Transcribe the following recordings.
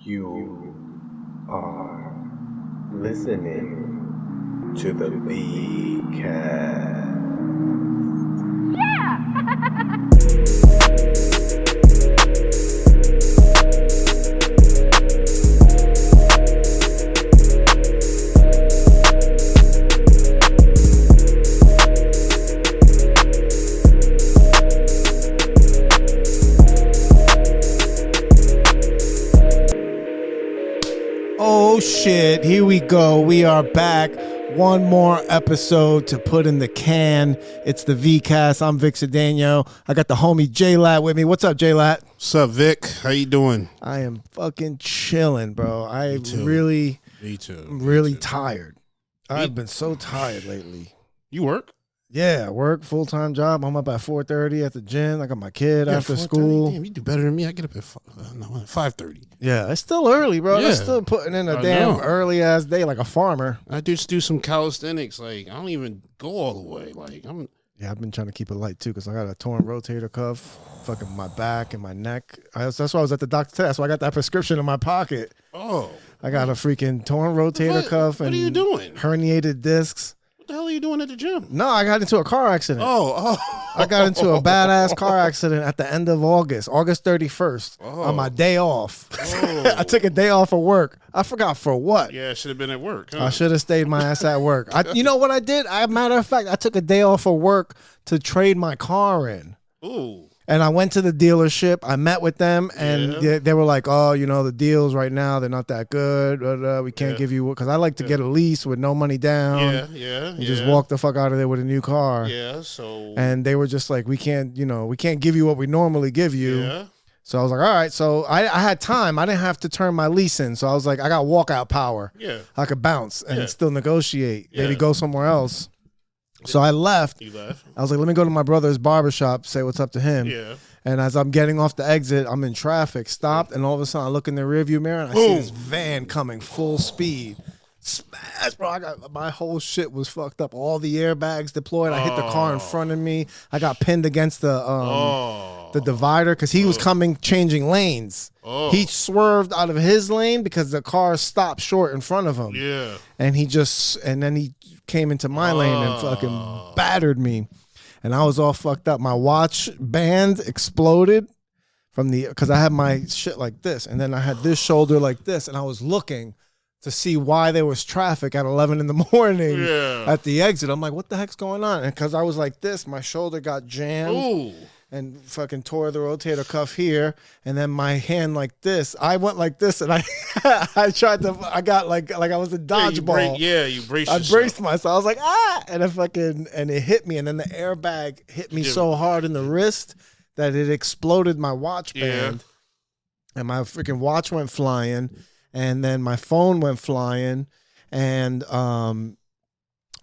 You are listening to the VCast. Oh shit, here we go. We are back. One more episode to put in the can. It's the VCast. I'm Vic Cedeno. I got the homie JLat with me. What's up, JLat? What's up, Vic? How you doing? I am fucking chilling, bro. Me too. Me too. I'm really tired. I've been so tired lately. You work? Yeah, work, full-time job. I'm up at 4:30 at the gym. I got my kid after 4:30? school. Damn, you do better than me. I get up at 5:30. Yeah, it's still early, bro. Yeah. I'm still putting in a I damn know. early-ass day like a farmer. I just do some calisthenics. Like, I don't even go all the way. Yeah, I've been trying to keep it light too because I got a torn rotator cuff, fucking my back and my neck. That's why I was at the doctor today. That's why I got that prescription in my pocket. Oh. I got a freaking torn rotator cuff and What are you doing? herniated discs. What the hell are you doing at the gym? No, I got into a car accident. Oh. I got into a badass car accident at the end of August 31st, on my day off. Oh. I took a day off of work. I forgot for what. Yeah, I should have been at work. Huh? I should have stayed my ass at work. You know what I did? Matter of fact, I took a day off of work to trade my car in. Ooh. And I went to the dealership. I met with them, and they were like, "Oh, you know, the deals right now, they're not that good. We can't give you," because I like to get a lease with no money down. Yeah. And just walk the fuck out of there with a new car. Yeah, so. And they were just like, we can't give you what we normally give you. Yeah. So I was like, all right. So I had time. I didn't have to turn my lease in. So I was like, I got walkout power. Yeah. I could bounce and Yeah. still negotiate. Yeah. Maybe go somewhere else. So I left. You left? I was like, let me go to my brother's barbershop, say what's up to him. Yeah. And as I'm getting off the exit, I'm in traffic, stopped, and all of a sudden I look in the rearview mirror and I see this van coming full speed. Smash, bro. My whole shit was fucked up. All the airbags deployed. I hit the car in front of me. I got pinned against the divider because he was coming, changing lanes. He swerved out of his lane because the car stopped short in front of him. Yeah. And then he came into my lane and fucking battered me. And I was all fucked up. My watch band exploded because I had my shit like this. And then I had this shoulder like this. And I was looking to see why there was traffic at 11 in the morning at the exit. I'm like, what the heck's going on? And because I was like this, my shoulder got jammed. Ooh. And fucking tore the rotator cuff here, and then my hand like this. I went like this, and I got like I was a dodgeball. You braced I yourself. braced myself. I was like, and it hit me, and then the airbag hit me so hard in the wrist that it exploded my watch band, and my freaking watch went flying, and then my phone went flying, and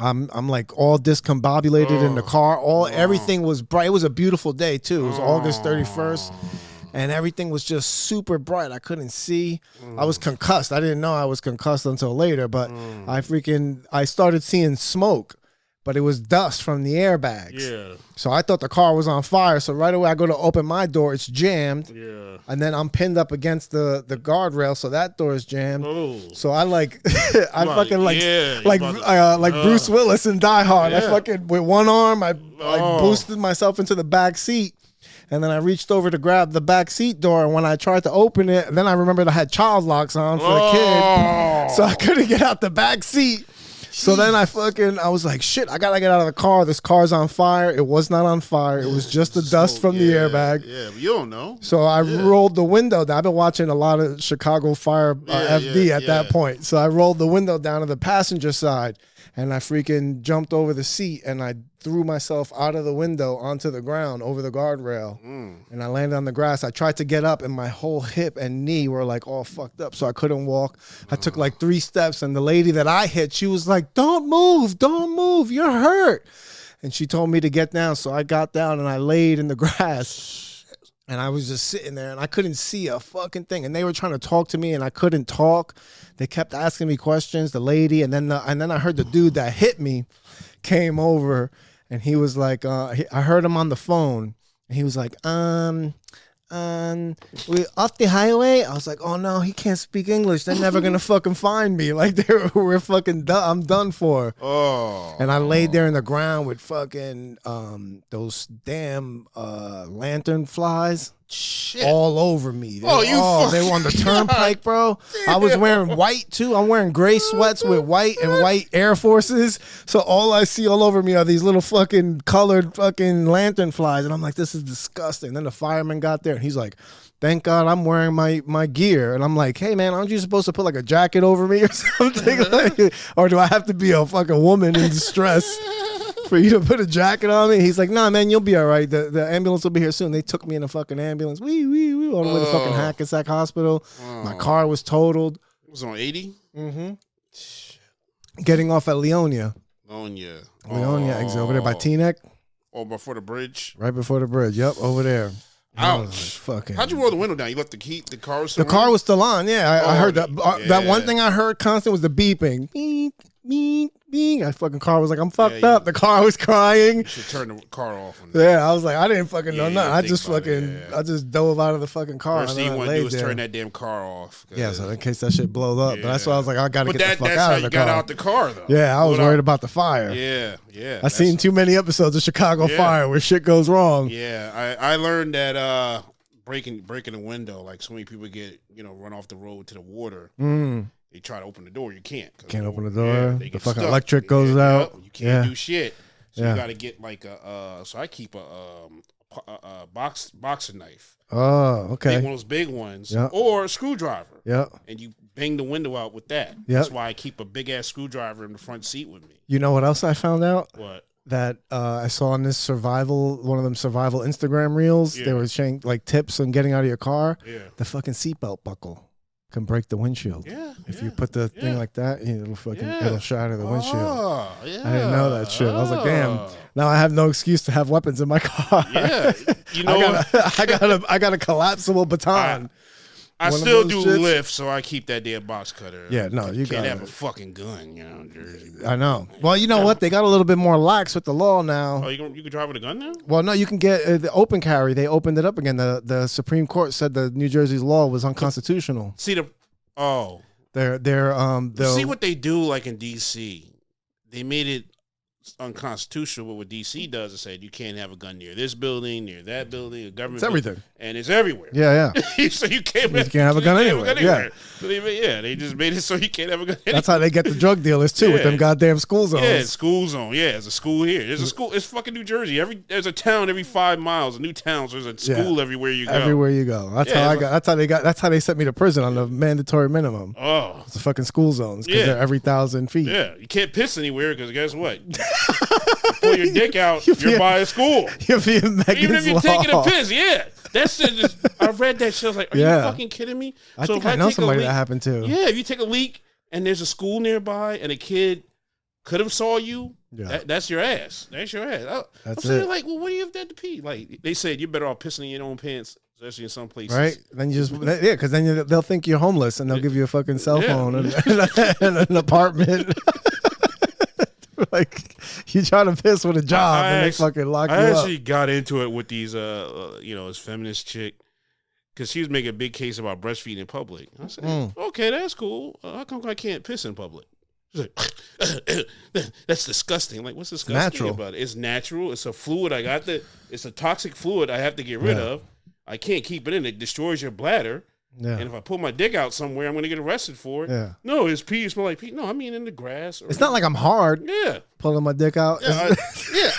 I'm like all discombobulated in the car. Everything was bright. It was a beautiful day too. It was August 31st. And everything was just super bright. I couldn't see. I was concussed. I didn't know I was concussed until later, but I started seeing smoke, but it was dust from the airbags. Yeah. So I thought the car was on fire. So right away I go to open my door, it's jammed. Yeah. And then I'm pinned up against the guardrail, so that door is jammed. Oh. So I like Bruce Willis in Die Hard. I fucking with one arm I boosted myself into the back seat. And then I reached over to grab the back seat door, and when I tried to open it, then I remembered I had child locks on for the kid, so I couldn't get out the back seat. So then I was like, shit, I gotta get out of the car. This car's on fire. It was not on fire. It was just the dust from the airbag. Yeah, but you don't know. So I rolled the window down. I've been watching a lot of Chicago Fire FD at that point. So I rolled the window down to the passenger side, and I freaking jumped over the seat, and I threw myself out of the window onto the ground over the guardrail, and I landed on the grass. I tried to get up, and my whole hip and knee were like all fucked up, so I couldn't walk. I took like 3 steps, and the lady that I hit, she was like, don't move, you're hurt. And she told me to get down, so I got down, and I laid in the grass, and I was just sitting there, and I couldn't see a fucking thing, and they were trying to talk to me, and I couldn't talk. They kept asking me questions, the lady, and then I heard the dude that hit me came over, and he was like, I heard him on the phone, and he was like, we off the highway. I was like, oh no, he can't speak English. They're never gonna fucking find me. Like we're fucking done. I'm done for. Oh. And I laid there in the ground with fucking those damn lantern flies. Shit. All over me. They were on the turnpike, bro. I was wearing white too. I'm wearing gray sweats with white and white Air Forces. So all I see all over me are these little fucking colored fucking lantern flies. And I'm like, this is disgusting. And then the fireman got there and he's like, thank God I'm wearing my gear. And I'm like, hey man, aren't you supposed to put like a jacket over me or something? Like, or do I have to be a fucking woman in distress for you to put a jacket on me? He's like, nah, man, you'll be all right. The ambulance will be here soon. They took me in a fucking ambulance. All the way to fucking Hackensack Hospital. My car was totaled. It was on 80? Mm-hmm. Getting off at Leonia. Leonia exit over there by Teaneck. Oh, before the bridge? Right before the bridge. Yep, over there. Ouch. Fucking. How'd you roll the window down? You left the car was still The car was still on, yeah. I heard that. Yeah. That one thing I heard constant was the beeping. Beep, beep, beep. I fucking car was like, I'm fucked up. The car was crying. You should turn the car off. Yeah, I was like, I didn't fucking know nothing. I I just dove out of the fucking car. First thing you want to do is turn that damn car off. Yeah, so in case that shit blows up. But that's why I was like, I got to get the fuck out of the car. That's how you got out the car, though. Yeah, I was worried about the fire. Yeah. I seen too many episodes of Chicago Fire where shit goes wrong. Yeah, I learned that breaking a window, like so many people get, run off the road to the water. They try to open the door, you can't. Can't open the door. The fucking stuck. electric goes out. You can't do shit. So you got to get like so I keep a boxer knife. Oh, okay. One of those big ones, or a screwdriver. Yeah. And you bang the window out with that. Yeah. That's why I keep a big ass screwdriver in the front seat with me. You know what else I found out? What? That I saw on this one of them survival Instagram reels. They were saying like tips on getting out of your car. Yeah. The fucking seatbelt buckle can break the windshield. Yeah. If you put the thing like that, it'll shatter the windshield. Oh, yeah. I didn't know that shit. I was like, damn. Now I have no excuse to have weapons in my car. Yeah. You know, I got a collapsible baton. I still do lift, so I keep that damn box cutter. Yeah, no, you can't have a fucking gun, in Jersey. I know. Well, you know what? They got a little bit more lax with the law now. Oh, you can drive with a gun now? Well, no, you can get the open carry. They opened it up again. The Supreme Court said the New Jersey's law was unconstitutional. See they'll see what they do like in D.C. They made it unconstitutional, but what DC does is say you can't have a gun near this building, near that building, a government. It's everything, and it's everywhere. Yeah. So you can't have a gun anywhere. Yeah. So they just made it so you can't have a gun. Anywhere. That's how they get the drug dealers too, with them goddamn school zones. Yeah, school zone. Yeah, there's a school here. There's a school. It's fucking New Jersey. There's a town every 5 miles. A new town. So there's a school everywhere you go. Everywhere you go. That's how they sent me to prison on the mandatory minimum. Oh, it's the fucking school zones because they're every 1,000 feet. Yeah, you can't piss anywhere because guess what? Pull your dick out, you're by a school. You're being Even if you're taking a piss, that's just. I read that shit. I was like, are you fucking kidding me? I think I know somebody that happened to. Yeah, if you take a leak and there's a school nearby and a kid could have saw you, that's your ass. That's your ass. That's I'm saying, like, well, what do you have to pee? Like they said, you're better off pissing in your own pants, especially in some places. Right? Then you just because then they'll think you're homeless and they'll give you a fucking cell phone and an apartment. Like you trying to piss with a job and they fucking lock you up. I actually got into it with these, this feminist chick because she was making a big case about breastfeeding in public. I said, okay, that's cool. How come I can't piss in public? She's like, that's disgusting. I'm like, what's disgusting about it? It's natural. It's a fluid. It's a toxic fluid I have to get rid of. I can't keep it in. It destroys your bladder. Yeah. And if I pull my dick out somewhere, I'm going to get arrested for it. Yeah. No, it's pee. It smells like pee. No, I mean in the grass. It's not like I'm hard. Yeah. Pulling my dick out. Yeah.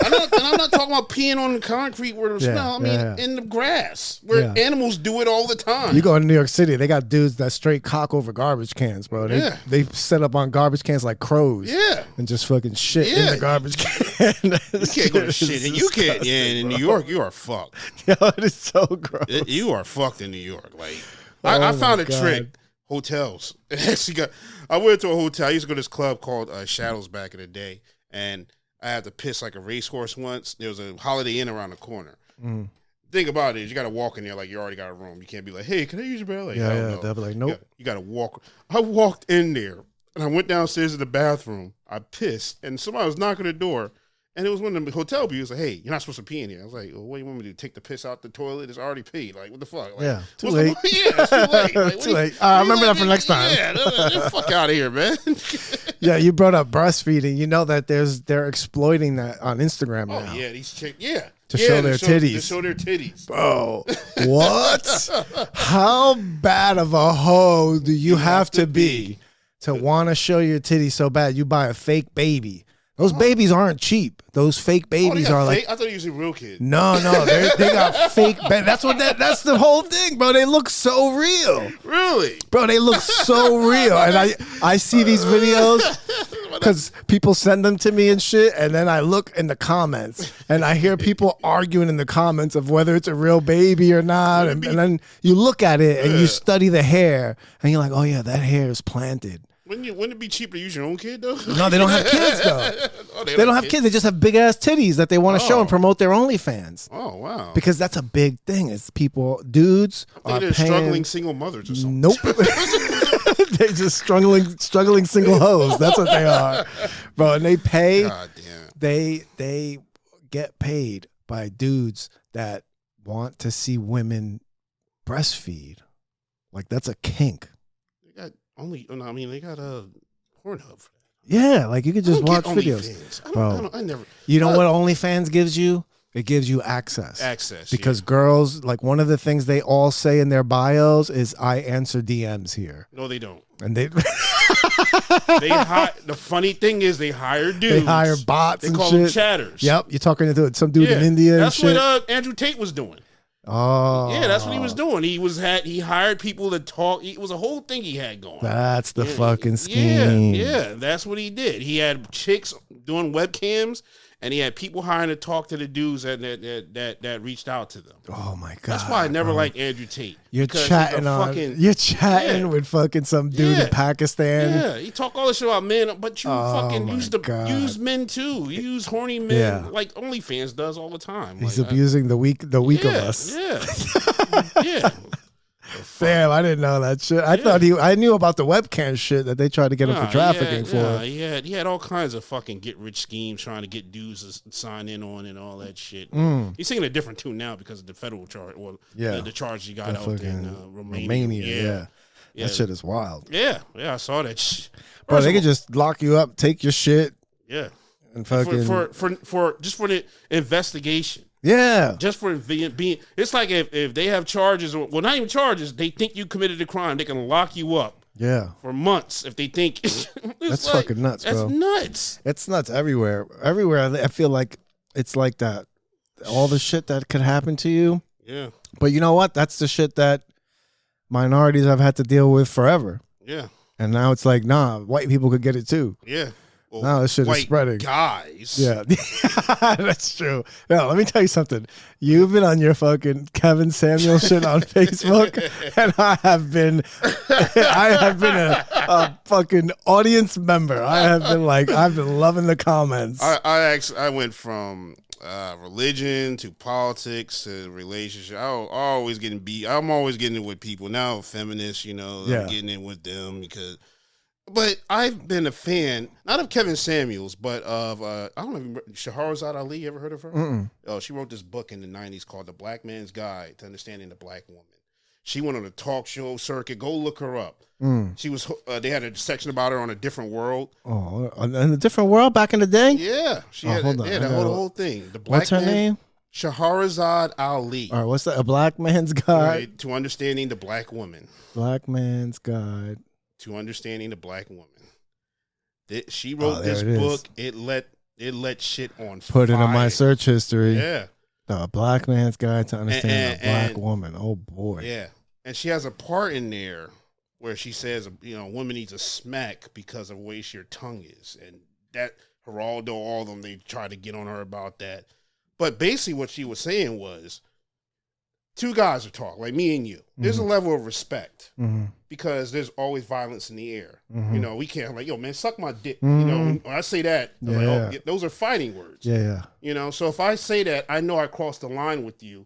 I'm not talking about peeing on the concrete where the smell. I mean in the grass where animals do it all the time. You go to New York City, they got dudes that straight cock over garbage cans, bro. They set up on garbage cans like crows. Yeah. And just fucking shit in the garbage can. You can't go to shit. And you can't. Yeah, and in New York, you are fucked. Yo, it is so gross. You are fucked in New York. Like, I found a trick. Hotels. I went to a hotel. I used to go to this club called Shadows back in the day, and I had to piss like a racehorse once. There was a Holiday Inn around the corner. Thing about it is you got to walk in there like you already got a room. You can't be like, hey, can I use your bathroom? Like, they'll be like, nope. You got to walk. I walked in there, and I went downstairs to the bathroom. I pissed, and somebody was knocking the door, And it was one of the hotel views like, hey, you're not supposed to pee in here. I was like, well, what do you want me to do? Take the piss out the toilet? It's already peed. Like, what the fuck? Like, yeah, too late. Yeah, it's too late. Like, too late. I remember that for next time. Yeah, get the fuck out of here, man. Yeah, you brought up breastfeeding. You know that they're exploiting that on Instagram now. Oh, yeah, these chicks, yeah. To show their titties. To show their titties. Bro, what? How bad of a hoe do you have to be to want to show your titties so bad you buy a fake baby? Those babies aren't cheap. Those fake babies are fake? like. I thought you were real kids. No, they got fake. That's the whole thing, bro. They look so real. Really, bro? They look so real, and I see these videos because people send them to me and shit, and then I look in the comments and I hear people arguing in the comments of whether it's a real baby or not, and then you look at it and you study the hair, and you're like, oh yeah, that hair is planted. Wouldn't it be cheaper to use your own kid though? No, they don't have kids though. Oh, they don't have kids. They just have big ass titties that they want to show and promote their OnlyFans. Oh wow! Because that's a big thing. It's dudes are they're paying, struggling single mothers or something. Nope. They're just struggling single hoes. That's what they are, bro. And they pay. God damn. They get paid by dudes that want to see women breastfeed. Like that's a kink. They got a Pornhub for that. Yeah, like you could just watch videos. Bro, I never. You know what OnlyFans gives you? It gives you access. Because girls, like one of the things they all say in their bios is, "I answer DMs here." No, they don't. And they the funny thing is they hire dudes. They hire bots. They and call shit. them chatters. Yep, you're talking to some dude in India. That's and shit. what Andrew Tate was doing. Oh, yeah, that's what he was doing. He hired people to talk. It was a whole thing he had going. That's the fucking scheme. Yeah, that's what he did. He had chicks doing webcams, and he had people hiring to talk to the dudes that reached out to them. Oh my god, that's why I never liked Andrew Tate. You're chatting with fucking some dude in Pakistan. Yeah, he talk all this shit about men, but you fucking use men too. You use horny men like OnlyFans does all the time. He's abusing the weak of us. Yeah, yeah. Damn, I didn't know that shit. I thought I knew about the webcam shit that they tried to get him for trafficking for. Yeah, he had all kinds of fucking get rich schemes trying to get dudes to sign in on and all that shit. He's singing a different tune now because of the federal charge or the charge he got out in Romania. Yeah. That shit is wild. Yeah, I saw that shit. Bro, they could just lock you up, take your shit. Yeah. And fucking for the investigation. Yeah. Just for being, it's like if they have charges, well, not even charges, they think you committed a crime, they can lock you up. Yeah. For months if they think. That's fucking nuts, bro. That's nuts. It's nuts everywhere. Everywhere, I feel like it's like that. All the shit that could happen to you. Yeah. But you know what? That's the shit that minorities have had to deal with forever. Yeah. And now it's like, nah, white people could get it too. Yeah. Well, now this shit is spreading. Guys. Yeah. That's true. Now, let me tell you something. You've been on your fucking Kevin Samuel shit on Facebook, and I have been a fucking audience member. I've been loving the comments. I went from religion to politics to relationship. I'm always getting beat. I'm always getting it with people. Now feminists, I'm getting it with them because. But I've been a fan, not of Kevin Samuels, but of, I don't know, Shahrazad Ali. You ever heard of her? Mm-mm. Oh, she wrote this book in the 90s called The Black Man's Guide to Understanding the Black Woman. She went on a talk show circuit. Go look her up. She was. They had a section about her on A Different World. Oh, in A Different World back in the day? Yeah. She had the whole thing. The Black What's her name? Shahrazad Ali. All right, what's that? A Black Man's Guide? Right, to Understanding the Black Woman. Black Man's Guide. To Understanding the Black Woman. She wrote this book. It let shit on fire. Put it in my search history. Yeah. A Black Man's Guide to Understanding a Black Woman. Oh boy. Yeah. And she has a part in there where she says, a woman needs a smack because of the way your tongue is. And that Geraldo, all of them, they tried to get on her about that. But basically what she was saying was, two guys are talking, like me and you. There's a level of respect because there's always violence in the air. We can't like, yo, man, suck my dick. When I say that, like, those are fighting words. Yeah. So if I say that, I know I crossed the line with you.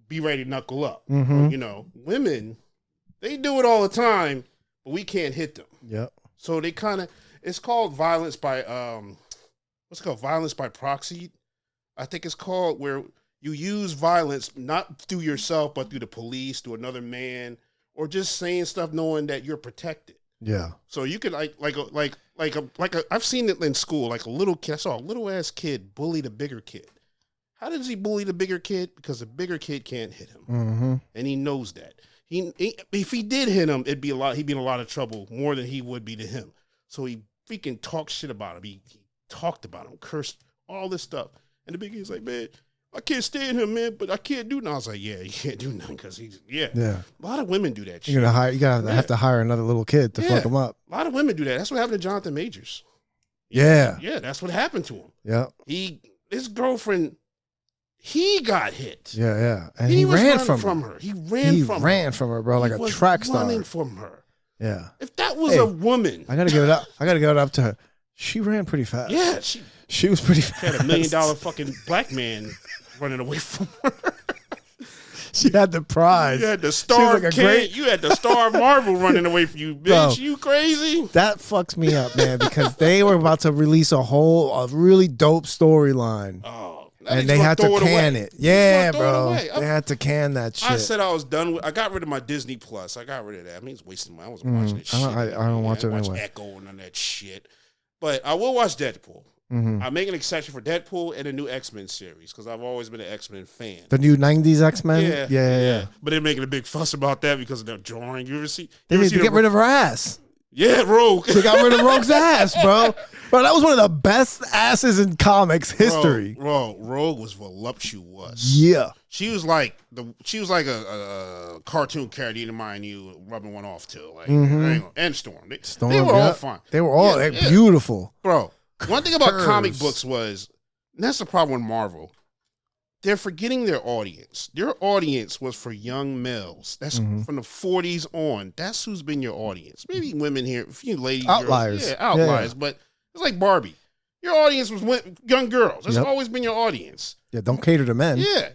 Be ready to knuckle up. Women, they do it all the time, but we can't hit them. Yep. So they kind of, it's called violence by what's it called? Violence by proxy. I think it's called, where you use violence not through yourself, but through the police, through another man, or just saying stuff knowing that you're protected. Yeah. So you could I've seen it in school. Like a little kid, I saw a little ass kid bully the bigger kid. How does he bully the bigger kid? Because the bigger kid can't hit him, and he knows that. If he did hit him, he'd be in a lot of trouble, more than he would be to him. So he freaking talked shit about him. He talked about him, cursed, all this stuff. And the big kid's like, man, I can't stand him, man, but I can't do nothing. I was like, yeah, you can't do nothing because yeah. A lot of women do that shit. You gotta have to hire another little kid to fuck him up. A lot of women do that. That's what happened to Jonathan Majors. Yeah. Yeah, that's what happened to him. Yeah. His girlfriend, he got hit. Yeah. And he ran from her. He ran from her, bro, like a track star. Running from her. Yeah. If that was a woman, I gotta give it up to her. She ran pretty fast. Yeah, she was pretty fast. She had $1 million fucking black man running away from her. She had the prize. You had the star. You had the star of Marvel running away from you, bitch. Bro, you crazy? That fucks me up, man, because they were about to release a really dope storyline. Oh, and they had to can it. Yeah, bro. They had to can that shit. I said I was done with. I got rid of my Disney Plus. I got rid of that. I mean, it's wasting money. I wasn't watching that shit. I don't watch it anyway. Watch Echo and none of that shit. But I will watch Deadpool. I make an exception for Deadpool and the new X-Men series because I've always been an X-Men fan. The new 90s X-Men? Yeah. But they're making a big fuss about that because of their drawing. You ever see? They need to get rid of her ass. Yeah, Rogue. They got rid of Rogue's ass, bro. Bro, that was one of the best asses in comics history. Bro, Rogue was voluptuous. Yeah. She was like a cartoon character. You mind you rubbing one off too, like and Storm. They were all fine. They were all beautiful, bro. One thing about comic books was, and that's the problem with Marvel, they're forgetting their audience. Their audience was for young males. That's from the 40s on. That's who's been your audience. Maybe women here, a few ladies, outliers, outliers. Yeah. But it's like Barbie. Your audience was young girls. That's always been your audience. Yeah, don't cater to men. Yeah.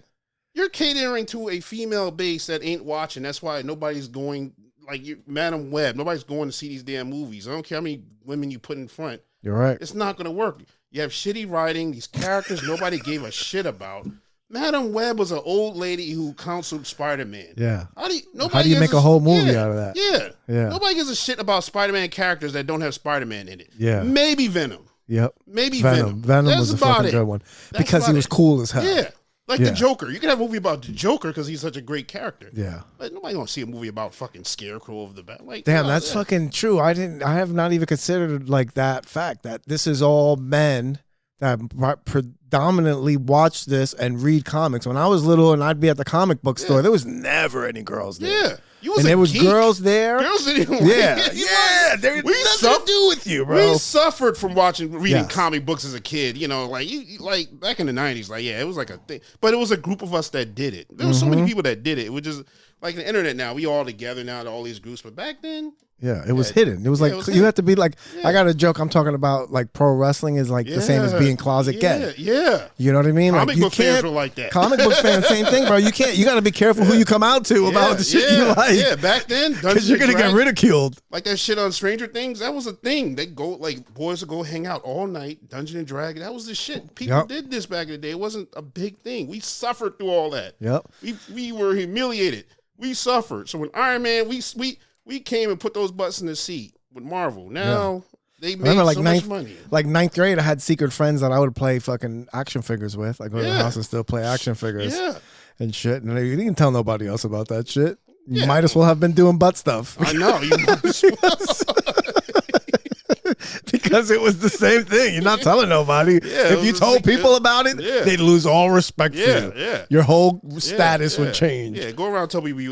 You're catering to a female base that ain't watching. That's why nobody's going, like Madam Web, nobody's going to see these damn movies. I don't care how many women you put in front. You're right. It's not going to work. You have shitty writing. These characters nobody gave a shit about. Madam Web was an old lady who counseled Spider-Man. Yeah. How do you make a whole movie out of that? Yeah. Nobody gives a shit about Spider-Man characters that don't have Spider-Man in it. Yeah. Maybe Venom. Yep. Maybe Venom. Venom was a fucking good one. Because he was cool as hell. Yeah. Like the Joker. You can have a movie about the Joker because he's such a great character. Yeah. But nobody gonna see a movie about fucking Scarecrow of the bat. Like, damn, that's fucking true. I have not even considered like that fact that this is all men that predominantly watch this and read comics. When I was little and I'd be at the comic book store, there was never any girls there. Yeah. And there was girls there. Girls didn't There was nothing to do with you, bro. We suffered from reading comic books as a kid. You know, like like back in the 90s, like, it was like a thing. But it was a group of us that did it. There were so many people that did it. It was just like the internet now. We all together now, all these groups. But back then, it was hidden. It was like you had to be like. I got a joke. I'm talking about like pro wrestling is like the same as being closet gay. Yeah, you know what I mean. Comic book fans were like that. Comic book fans, same thing, bro. You can't. You got to be careful who you come out to about the shit you like. Yeah, back then, because you're gonna get ridiculed. Like that shit on Stranger Things. That was a thing. They go like boys would go hang out all night, Dungeon and Dragon. That was the shit. People did this back in the day. It wasn't a big thing. We suffered through all that. Yep. We were humiliated. We suffered. So when Iron Man, we came and put those butts in the seat with Marvel. Now they made so much money. Like ninth grade, I had secret friends that I would play fucking action figures with. I go to the house and still play action figures and shit. And you didn't tell nobody else about that shit. You might as well have been doing butt stuff. I know. You might as well. Because it was the same thing. You're not telling nobody. If you told people about it, they'd lose all respect for you. Your whole status would change. Yeah, go around and tell people, we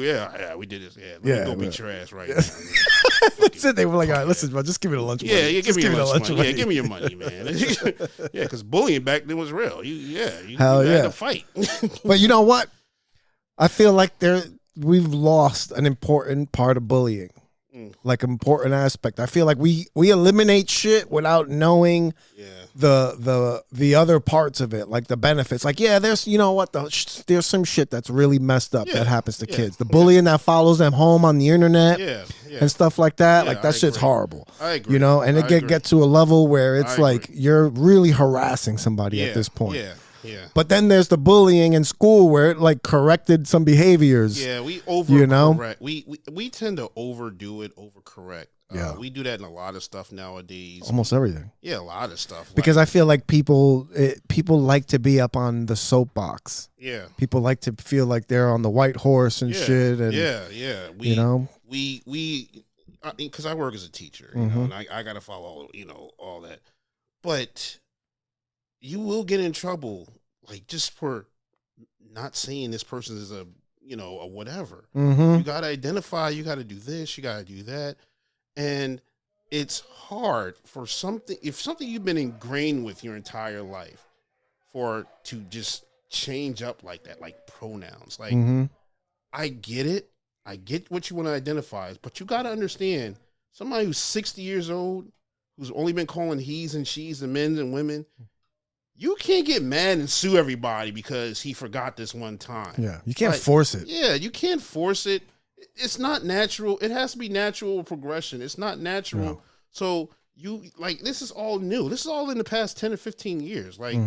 did this. Let me go beat your ass right now. That's it. They were like, all right, listen, bro, just give me the lunch money. Yeah, give me your lunch money. Yeah, give me your money, man. Yeah, because bullying back then was real. You had to fight. But you know what? I feel like we've lost an important part of bullying. like important aspect. I feel like we eliminate shit without knowing the other parts of it, like the benefits. Like, yeah, there's, you know what, there's some shit that's really messed up that happens to kids. The bullying that follows them home on the internet and stuff like that. Like, that shit's horrible. I agree. You know, and it get to a level where it's like you're really harassing somebody at this point. Yeah. But then there's the bullying in school where it like corrected some behaviors. Yeah, we overcorrect. We tend to overdo it, overcorrect. We do that in a lot of stuff nowadays. Almost everything. Yeah, a lot of stuff. Because I feel like people like to be up on the soapbox. Yeah. People like to feel like they're on the white horse and shit. And, because I work as a teacher, you know, and I got to follow, all that. But you will get in trouble, like, just for not saying this person is a whatever. You got to identify, you got to do this, you got to do that. And it's hard for something you've been ingrained with your entire life to just change up like that, like pronouns. Like, I get it. I get what you want to identify, but you got to understand, somebody who's 60 years old, who's only been calling he's and she's and men and women, you can't get mad and sue everybody because he forgot this one time. Yeah, you can't force it. Yeah, you can't force it. It's not natural. It has to be natural progression. It's not natural. No. So this is all new. This is all in the past 10 or 15 years. Like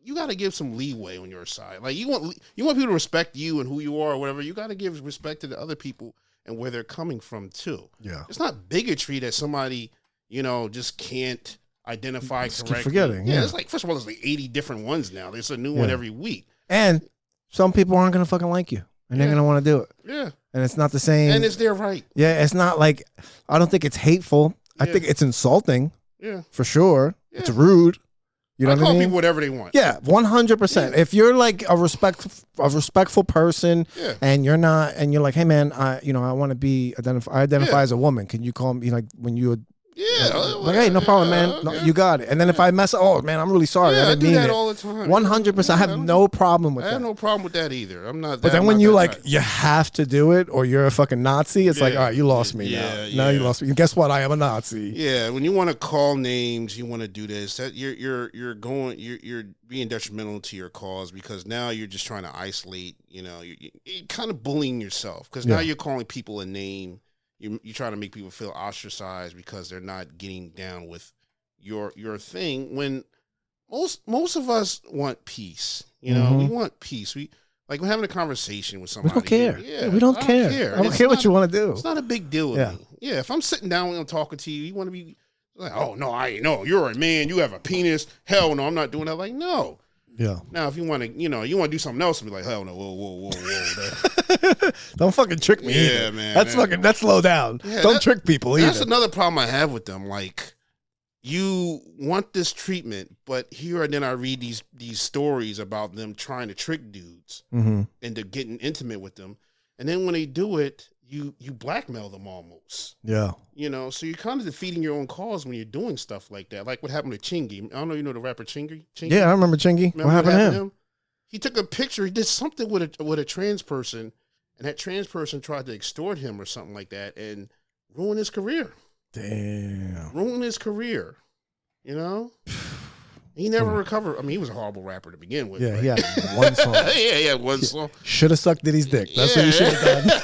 you got to give some leeway on your side. Like, you want people to respect you and who you are or whatever. You got to give respect to the other people and where they're coming from too. Yeah, it's not bigotry that somebody just can't identify correctly. Keep forgetting. Yeah, it's like, first of all, there's like 80 different ones now. There's a new one every week. And some people aren't gonna fucking like you, and they're gonna want to do it. Yeah, and it's not the same. And it's their right. Yeah, it's not like, I don't think it's hateful. I think it's insulting. Yeah, for sure. Yeah. It's rude. You know what I mean? Call people whatever they want. Yeah, 100%. If you're like a respectful person, and you're not, and you're like, hey man, I want to be identify as a woman. Can you call me, like, when you would? Yeah, like, hey, no problem, man. No, you got it. And then if I mess up, oh man, I'm really sorry. I didn't mean it. All the time. 100%. I have no problem with that. I have no problem with that either. I'm not. But then when you you have to do it, or you're a fucking Nazi, it's like, all right, you lost me now. Now you lost me. And guess what? I am a Nazi. Yeah, when you want to call names, you want to do this. That you're being detrimental to your cause, because now you're just trying to isolate. You're kind of bullying yourself, because now you're calling people a name. You're trying to make people feel ostracized because they're not getting down with your thing. When most of us want peace, we want peace. We're having a conversation with somebody. We don't care. Yeah, we don't care. I don't care what you want to do. It's not a big deal with me. Yeah, if I'm sitting down and I'm talking to you, you want to be like, oh no, I know you're a man. You have a penis. Hell no, I'm not doing that. Like, no. Yeah. Now, if you want to, you want to do something else, and be like, hell no, whoa. Don't fucking trick me. Yeah, either. Man. That's slow down. Yeah, don't trick people either. That's another problem I have with them. Like, you want this treatment, but here and then I read these stories about them trying to trick dudes into getting intimate with them, and then when they do it, you blackmail them almost. Yeah. So you're kind of defeating your own cause when you're doing stuff like that. Like what happened to Chingy. I don't know, you know the rapper Chingy? Yeah, I remember Chingy. What happened to him? He took a picture. He did something with a trans person, and that trans person tried to extort him or something like that and ruin his career. Damn. Ruin his career. He never recovered. I mean, he was a horrible rapper to begin with. Yeah, he had one song. He had one song. Should have sucked Diddy's dick. That's what you should have done.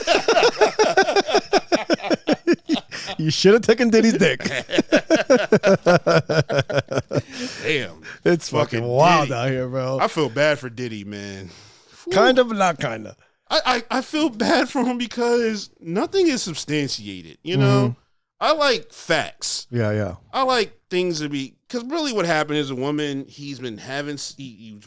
You should have taken Diddy's dick. Damn. It's fucking wild out here, bro. I feel bad for Diddy, man. Kind of, but not kind of. I feel bad for him because nothing is substantiated, I like facts. Yeah. I like things to be, because really what happened is a woman, he was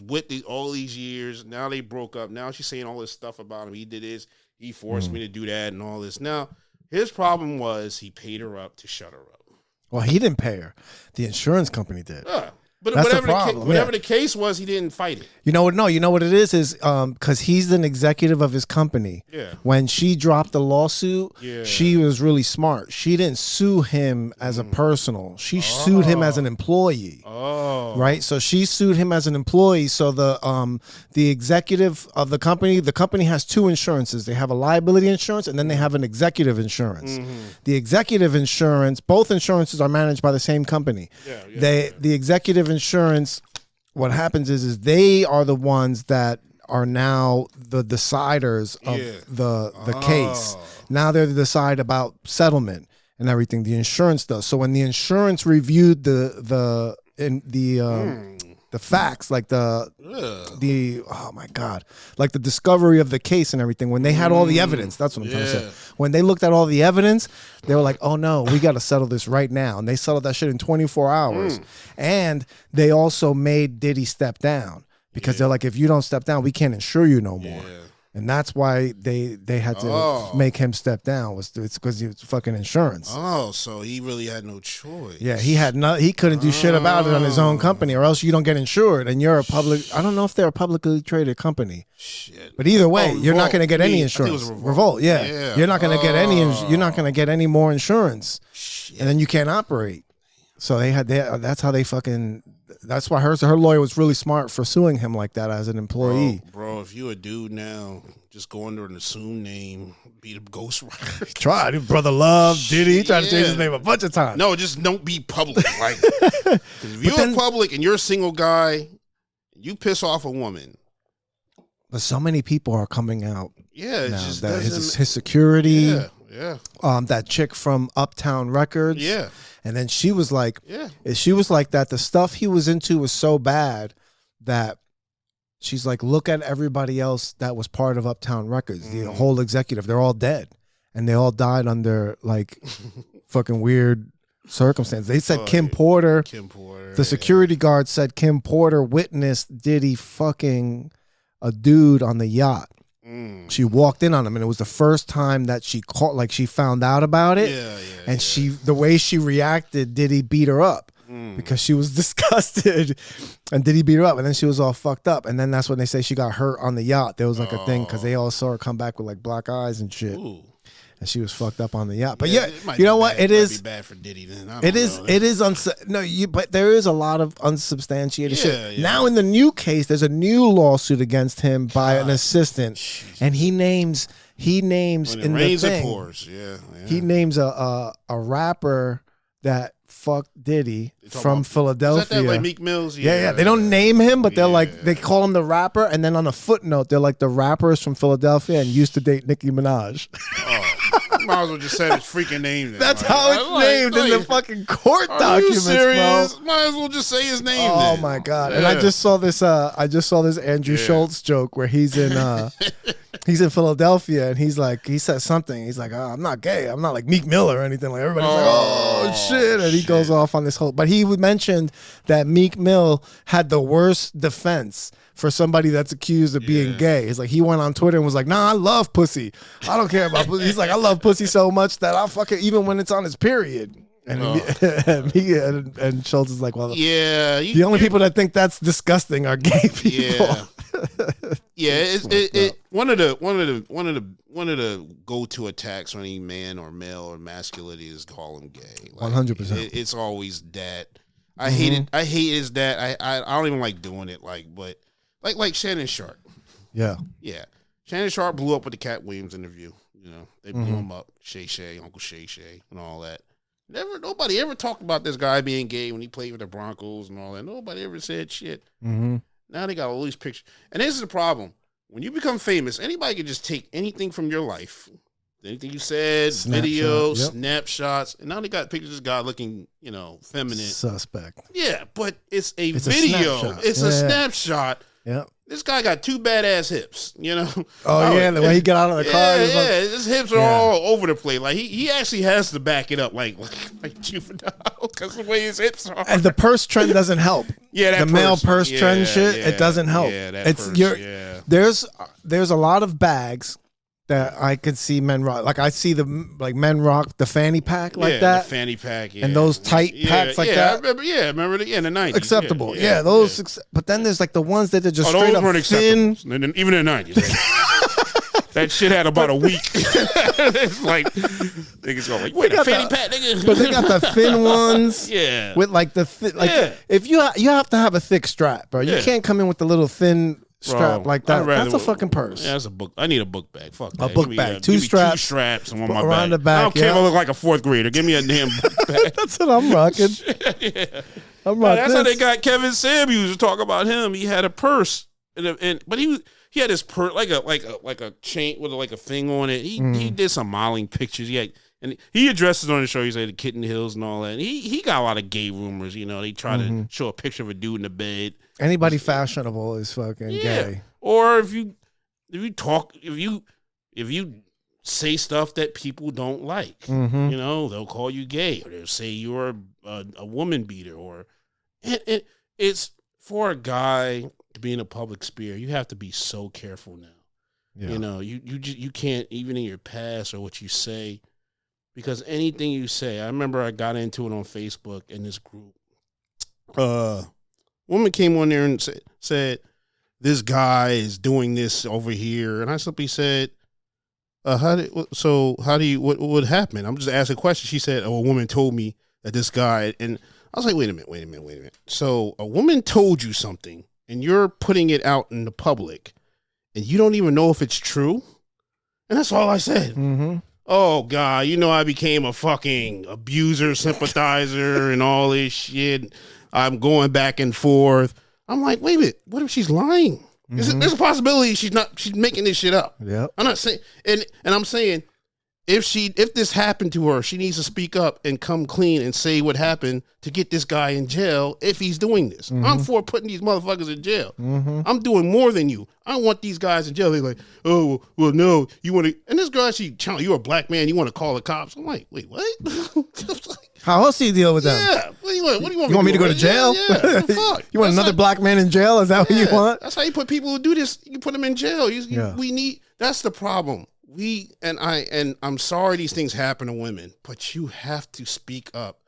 with all these years. Now they broke up. Now she's saying all this stuff about him. He did this. He forced me to do that and all this. Now, his problem was he paid her up to shut her up. Well, he didn't pay her. The insurance company did. But That's whatever the problem. whatever the case was, he didn't fight it. You know what? No, you know what it is because he's an executive of his company. Yeah. When she dropped the lawsuit, she was really smart. She didn't sue him as a personal. She sued him as an employee. Oh. Right. So she sued him as an employee. So the executive of the company has two insurances. They have a liability insurance and then they have an executive insurance. The executive insurance, both insurances are managed by the same company. The executive insurance, what happens is they are the ones that are now the deciders of the case. Now they're the decide about settlement and everything. The insurance does. So when the insurance reviewed the facts, like oh my God, like the discovery of the case and everything, when they had all the evidence, that's what I'm trying to say. When they looked at all the evidence, they were like, oh no, we got to settle this right now. And they settled that shit in 24 hours. And they also made Diddy step down because they're like, if you don't step down, we can't insure you no more. And that's why they had to make him step down. It's because he was fucking insurance. Oh, so he really had no choice. Yeah, he couldn't do shit about it on his own company, or else you don't get insured. And you're a public. I don't know if they're a publicly traded company. Shit. But either way, you're not going to get any insurance. Revolt. Yeah. You're not going to get any. You're not going to get any more insurance. Shit. And then you can't operate. So that's how they fucking. That's why her lawyer was really smart for suing him like that as an employee. Bro, if you a dude now, just go under an assumed name, be the ghostwriter. Try Brother Love, Diddy. He tried to change his name a bunch of times. No, just don't be public. Like, if you're public and you're a single guy, you piss off a woman. But so many people are coming out. Yeah, now, just that his security. Yeah. That chick from Uptown Records. Yeah. And then she was like, she was like that. The stuff he was into was so bad that she's like, look at everybody else that was part of Uptown Records. The whole executive, they're all dead. And they all died under like fucking weird circumstances. They said Kim Porter, the security guard said Kim Porter witnessed Diddy fucking a dude on the yacht. She walked in on him, and it was the first time that she found out about it. And the way she reacted, Diddy beat her up because she was disgusted, and Diddy beat her up, and then she was all fucked up, and then that's when they say she got hurt on the yacht. There was like a thing because they all saw her come back with like black eyes and shit. And she was fucked up on the yacht. But you know what? It is bad for Diddy then. It is but there is a lot of unsubstantiated shit. Yeah. Now in the new case, there's a new lawsuit against him by an assistant. And he names in the thing. He names a rapper that fucked Diddy from Philadelphia. Is that like Meek Mills? Yeah. They don't name him, but they're like, they call him the rapper, and then on a footnote, they're like, the rapper is from Philadelphia and used to date Nicki Minaj. Might as well just say his freaking name. That's how it's named in the fucking court documents, serious? bro. Might as well just say his name. Oh my God! And I just saw this. Andrew Schultz joke where he's in Philadelphia, and he says something. He's like, I'm not gay. I'm not like Meek Mill or anything. Like everybody's like, oh shit, and he goes off on this whole. But he mentioned that Meek Mill had the worst defense for somebody that's accused of being gay. It's like he went on Twitter and was like, nah, I love pussy. I don't care about pussy. He's like, I love pussy so much that I'll fuck it even when it's on his period. And and Schultz is like, well, the only people that think that's disgusting are gay people. One of the go-to attacks on any man or male or masculinity is to call him gay. 100%. It's always that. I hate it. I hate his that. I don't even like doing it. Like Shannon Sharp. Yeah. Shannon Sharp blew up with the Cat Williams interview. You know, they blew him up. Shay, Uncle Shay, and all that. Nobody ever talked about this guy being gay when he played with the Broncos and all that. Nobody ever said shit. Now they got all these pictures. And this is the problem. When you become famous, anybody can just take anything from your life. Anything you said, video, snapshots. And now they got pictures of this guy looking, feminine. Suspect. Yeah, but it's a video. It's a snapshot. Yeah. This guy got two badass hips, Oh, yeah, the way he got out of the car. His hips are all over the place. Like, he actually has to back it up like Juvenile, because the way his hips are. And the purse trend doesn't help. The male purse trend shit, it doesn't help. Yeah, There's a lot of bags that I could see men rock. Like I see men rock the fanny pack like that. The fanny pack, and those tight packs like that. I remember in the 90s. Acceptable, those. But then there's like the ones that are just straight up thin. Even in the 90s. That shit had about a week. It's like niggas go like, wait, a fanny pack, nigga. But they got the thin ones. Yeah. With like the if you have to have a thick strap, bro. You can't come in with the little thin strap like that. That's a fucking purse. Yeah, that's a book. I need a book bag. Fuck that. A book bag. Two straps. 2 straps on my around back. the back. I don't care if I look like a 4th grader. Give me a damn book bag. That's what I'm rocking. Yeah. I'm rocking. That's how they got Kevin Samuels to talk about him. He had a purse, but he had his purse like a chain with like a thing on it. He did some modeling pictures. And he addresses on the show. He's like the Kitten Hills and all that. And he got a lot of gay rumors. You know, they try to show a picture of a dude in the bed. Anybody fashionable is fucking gay. Or if you say stuff that people don't like, you know, they'll call you gay, or they'll say you're a woman beater, or it's for a guy to be in a public sphere. You have to be so careful now. Yeah. You know, you can't, even in your past or what you say, because anything you say. I remember I got into it on Facebook in this group. Woman came on there and said, this guy is doing this over here. And I simply said, what happened? I'm just asking a question. She said, a woman told me that this guy, and I was like, wait a minute. So a woman told you something and you're putting it out in the public and you don't even know if it's true? And that's all I said. Mm-hmm. Oh God, you know, I became a fucking abuser, sympathizer and all this shit. I'm going back and forth. I'm like, wait a minute, what if she's lying? There's a possibility she's making this shit up. Yeah. I'm not saying, and I'm saying, if this happened to her, she needs to speak up and come clean and say what happened to get this guy in jail if he's doing this. I'm for putting these motherfuckers in jail. I'm doing more than you. I don't want these guys in jail. They're like, oh, well, no, you want to, and this girl, you're a black man, you want to call the cops. I'm like, wait, what? How else do you deal with them? Yeah. What do you want? You want me to go to jail? Yeah. Fuck. You want another black man in jail? Is that what you want? That's how you put people who do this. You put them in jail. That's the problem. I'm sorry these things happen to women, but you have to speak up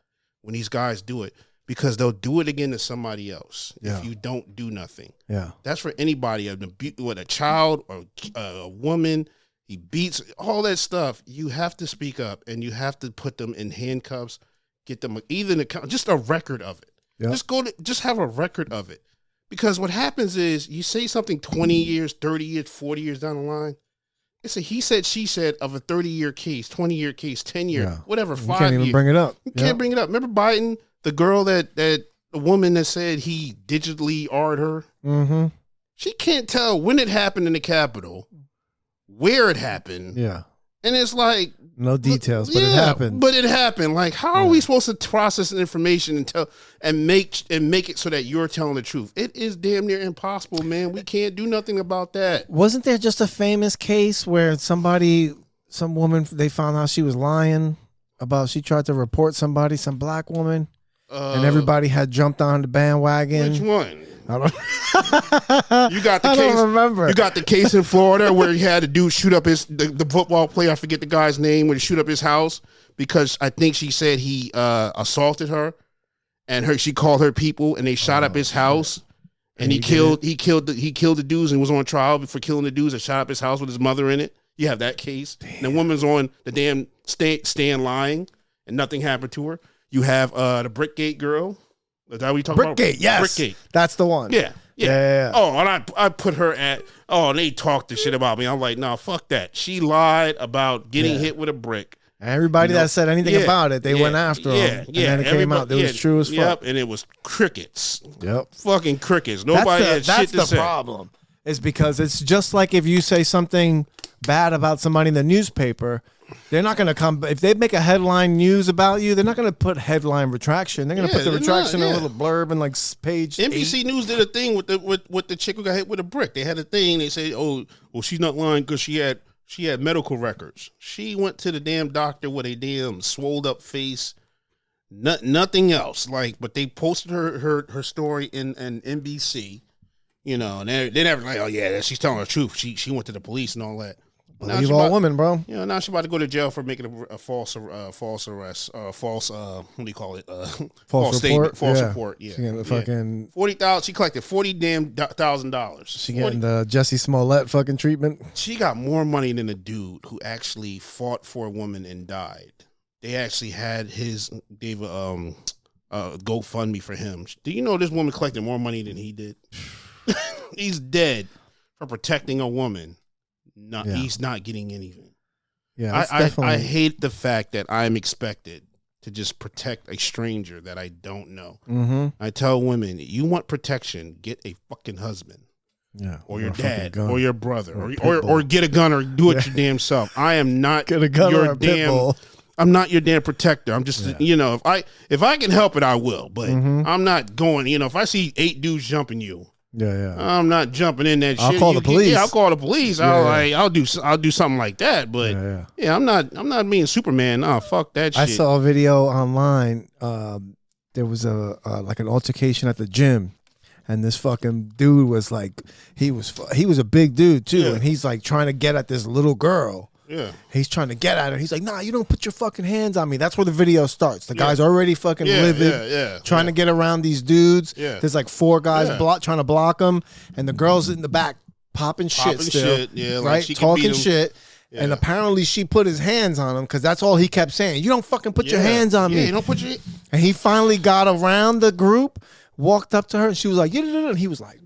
when these guys do it, because they'll do it again to somebody else if you don't do nothing. Yeah, that's for anybody. With a child or a woman, he beats, all that stuff. You have to speak up and you have to put them in handcuffs. Get them just a record of it. Yep. Just have a record of it, because what happens is you say something 20 years, 30 years, 40 years down the line. It's a he said, she said of a 30-year case, 20-year case, 10-year, whatever, 5 years. You can't even bring it up. You can't bring it up. Remember Biden, the girl the woman that said he digitally R'd her? Mm-hmm. She can't tell when it happened in the Capitol, where it happened. Yeah. And it's like, no details, but it happened. But it happened. Like, how are we supposed to process the information and make it so that you're telling the truth? It is damn near impossible, man. We can't do nothing about that. Wasn't there just a famous case where some woman, they found out she was lying about, she tried to report somebody, some black woman, and everybody had jumped on the bandwagon? Which one? I don't. You got the case. I don't remember. You got the case in Florida where he had a dude shoot up the football player. I forget the guy's name. Where he shoot up his house because I think she said he assaulted her, and she called her people, and they shot up his house, and he killed the dudes and was on trial for killing the dudes that shot up his house with his mother in it. You have that case. And the woman's on the damn stand lying, and nothing happened to her. You have the Brickgate girl. Is that what you talking about? Brickgate, yes. Brickgate. That's the one. Yeah. Oh, and I put her at, and they talked the shit about me. I'm like, no, fuck that. She lied about getting hit with a brick. Everybody that said anything about it, they went after him. And then it came out. It was true as fuck. Yep, and it was crickets. Yep. Fucking crickets. Nobody had shit to say. That's the problem. Is because it's just like if you say something bad about somebody in the newspaper, they're not going to come. If they make a headline news about you, they're not going to put headline retraction. They're going to put the retraction in a little blurb and like page. NBC 8. News did a thing with the chick who got hit with a brick. They had a thing. They say, oh, well, she's not lying because she had medical records. She went to the damn doctor with a damn swolled up face. Nothing else. But they posted her story in NBC. You know, and they never like, oh yeah, she's telling the truth. She went to the police and all that. Believe all women, bro. You know, now she's about to go to jail for making a false arrest, false what do you call it? False statement, false report. Yeah, she getting the fucking $40,000. She collected $40,000. She getting the Jussie Smollett fucking treatment. She got more money than a dude who actually fought for a woman and died. They actually had gave a GoFundMe for him. Do you know this woman collected more money than he did? He's dead for protecting a woman. He's not getting anything. Yeah, I hate the fact that I'm expected to just protect a stranger that I don't know. Mm-hmm. I tell women, you want protection, get a fucking husband. Yeah, or your dad, or your brother, or get a gun, or do it your damn self. I am not get a gun your or a pit bull. I'm not your damn protector. I'm just, you know, if I can help it, I will. But I'm not going. You know, if I see 8 dudes jumping you, I'm not jumping in that shit. I'll call the police. Yeah, I'll call the police. I'll do something like that. But I'm not being Superman. Nah, fuck that shit. I saw a video online. There was like an altercation at the gym, and this fucking dude was like, he was a big dude too, and he's like trying to get at this little girl. Yeah, he's trying to get at her. He's like, nah, you don't put your fucking hands on me. That's where the video starts. The guy's already fucking livid, trying to get around these dudes. Yeah. There's like 4 guys trying to block him, and the girl's in the back popping shit still, like right? she Talking shit. Yeah. And apparently she put his hands on him because that's all he kept saying. You don't fucking put your hands on me. Yeah, you don't put your... And he finally got around the group, walked up to her, and she was like, and he was like,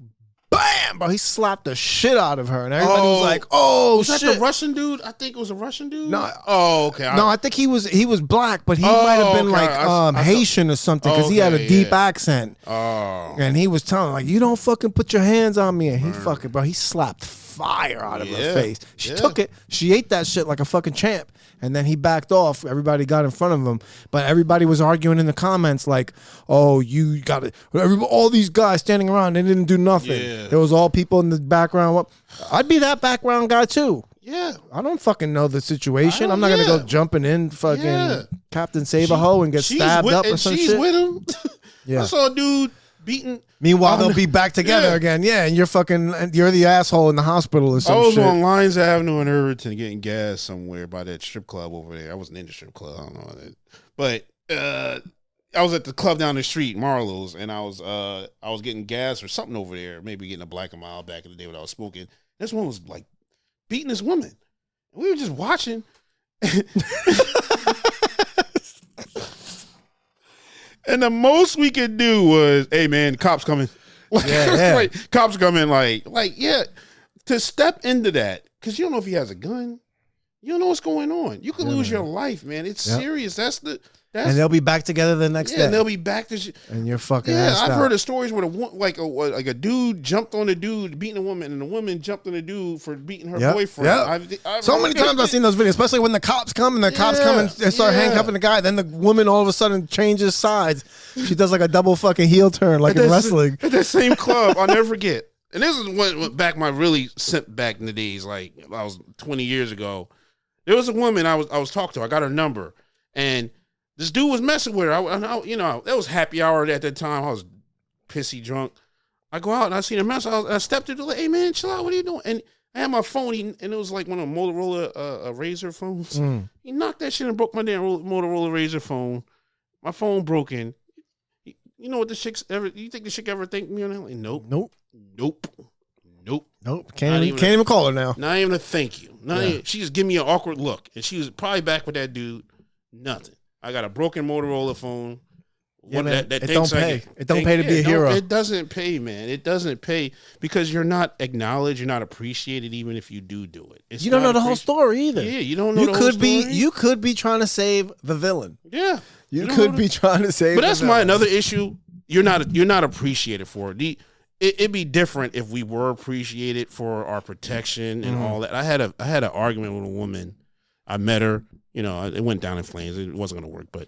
bam, bro. He slapped the shit out of her. And everybody was like, oh, was shit. Was that the Russian dude? I think it was a Russian dude. No. Oh, okay. No, I think he was black, but he might have been Haitian or something because he had a deep accent. Oh. And he was telling like, you don't fucking put your hands on me. And he fucking, bro, he slapped fire out of her face. She took it. She ate that shit like a fucking champ. And then he backed off. Everybody got in front of him. But everybody was arguing in the comments like, oh, you got it. All these guys standing around, they didn't do nothing. Yeah. There was all people in the background. I'd be that background guy too. Yeah. I don't fucking know the situation. I'm not going to go jumping in fucking Captain Save-A-Ho and get stabbed up or some shit. She's with him. Yeah. I saw a dude beating. Meanwhile, they'll be back together again. Yeah, and you're the asshole in the hospital or some shit. I was on Lyons Avenue in Irvington getting gas somewhere by that strip club over there. I wasn't in the strip club. I don't know that. But I was at the club down the street, Marlowe's, and I was getting gas or something over there, maybe getting a Black and Mild back in the day when I was smoking. This one was like beating this woman. We were just watching. And the most we could do was, hey man, cops coming. Like, cops coming, to step into that, because you don't know if he has a gun. You don't know what's going on. You could lose your life, man. It's serious. And they'll be back together the next day. And they'll be back to and you're fucking I've heard of stories where a dude jumped on a dude beating a woman, and the woman jumped on a dude for beating her boyfriend. I've so many times I've seen those videos, especially when the cops come and and start handcuffing the guy. Then the woman all of a sudden changes sides. She does like a double fucking heel turn, like in wrestling. At that same club, I'll never forget. And this is what back my really simp back in the days, like I was 20 years ago. There was a woman I was talking to. I got her number, and this dude was messing with her. That was happy hour at that time. I was pissy drunk. I go out and I seen her mess. I stepped to the like, hey man, chill out. What are you doing? And I had my phone, and it was like one of the Motorola Razor phones. He knocked that shit and broke my damn Motorola Razor phone. My phone broken. You know what the chicks ever? You think the chick ever thanked me on that? Like, nope. Can't even call her now. Not even a thank you. She just give me an awkward look, and she was probably back with that dude. Nothing. I got a broken Motorola phone. Yeah, man, it don't pay. It don't pay to be a hero. It doesn't pay, man. It doesn't pay because you're not acknowledged. You're not appreciated, even if you do it. You don't know the whole story either. Yeah, you don't know the whole story. You could be trying to save the villain. Yeah, you could be trying to save. But that's another issue. You're not appreciated for it. It'd be different if we were appreciated for our protection and all that. I had an argument with a woman. I met her. It went down in flames. It wasn't going to work, but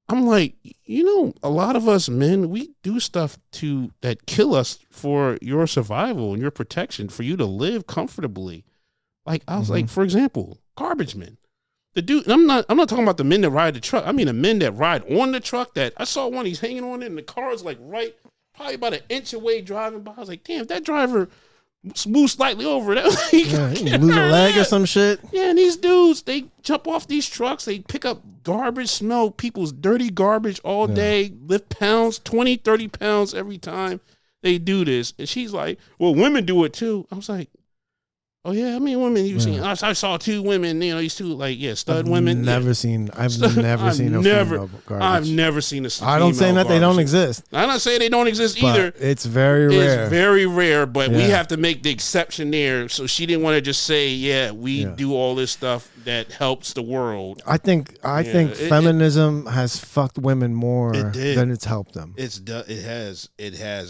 I'm like, a lot of us men, we do stuff that kill us for your survival and your protection, for you to live comfortably. Like I was like, for example, garbage men. The dude, I'm not talking about the men that ride the truck. I mean the men that ride on the truck. That I saw one, he's hanging on it, and the car is like probably about an inch away driving by. I was like, damn, if that driver move slightly over that. Yeah, you lose a leg or some shit. Yeah, and these dudes, they jump off these trucks, they pick up garbage, smell people's dirty garbage all day, lift pounds, 20, 30 pounds every time they do this. And she's like, well, women do it too. I was like, oh yeah, how many women you seen? I saw 2 women, these 2 stud women. I've never seen a female garbage. I've never seen a I don't say that they don't exist. I'm not saying they don't exist either. It's very rare. It's very rare, but we have to make the exception there. So she didn't want to just say, we do all this stuff that helps the world. I think feminism has fucked women more than it's helped them. It has.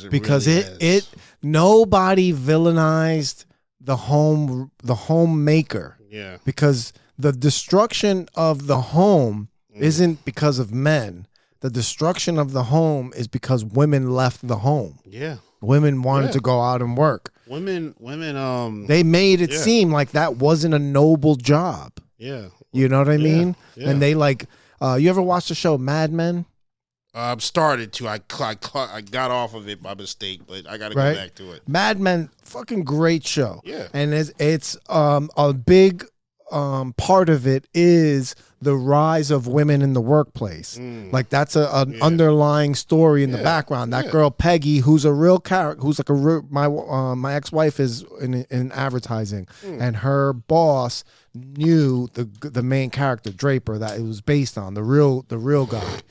Because really nobody villainized the homemaker. Yeah. Because the destruction of the home isn't because of men. The destruction of the home is because women left the home. Yeah. Women wanted to go out and work. Women they made it seem like that wasn't a noble job. Yeah. You know what I mean? Yeah. And they you ever watch the show Mad Men? I've started to. I got off of it by mistake, but I got to go back to it. Mad Men, fucking great show. Yeah, and it's a big part of it is the rise of women in the workplace. Like that's an underlying story in the background. That girl Peggy, who's a real character, who's like my ex-wife is in advertising, and her boss knew the main character Draper that it was based on, the real guy.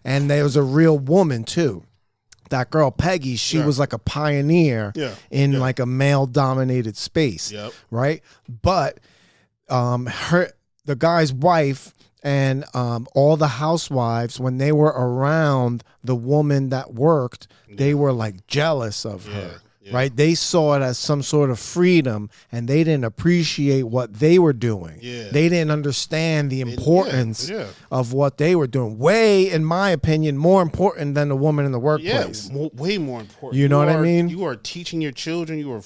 And there was a real woman too. That girl Peggy, she was like a pioneer in like a male-dominated space, right? But the guy's wife and all the housewives, when they were around the woman that worked, they were like jealous of her. Right? They saw it as some sort of freedom, and they didn't appreciate what they were doing. They didn't understand the importance of what they were doing. Way, in my opinion, more important than the woman in the workplace. Way more important. You know what I mean? You are teaching your children. You're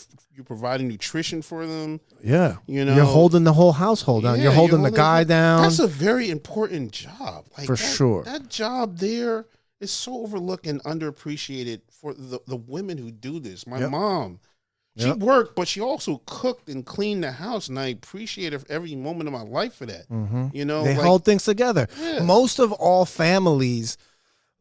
providing nutrition for them. Yeah. You're holding the whole household down. You're holding the guy down. That's a very important job. For sure. That job there is so overlooked and underappreciated for the women who do this. My mom, she worked, but she also cooked and cleaned the house, and I appreciate her every moment of my life for that. They hold things together. Most of all families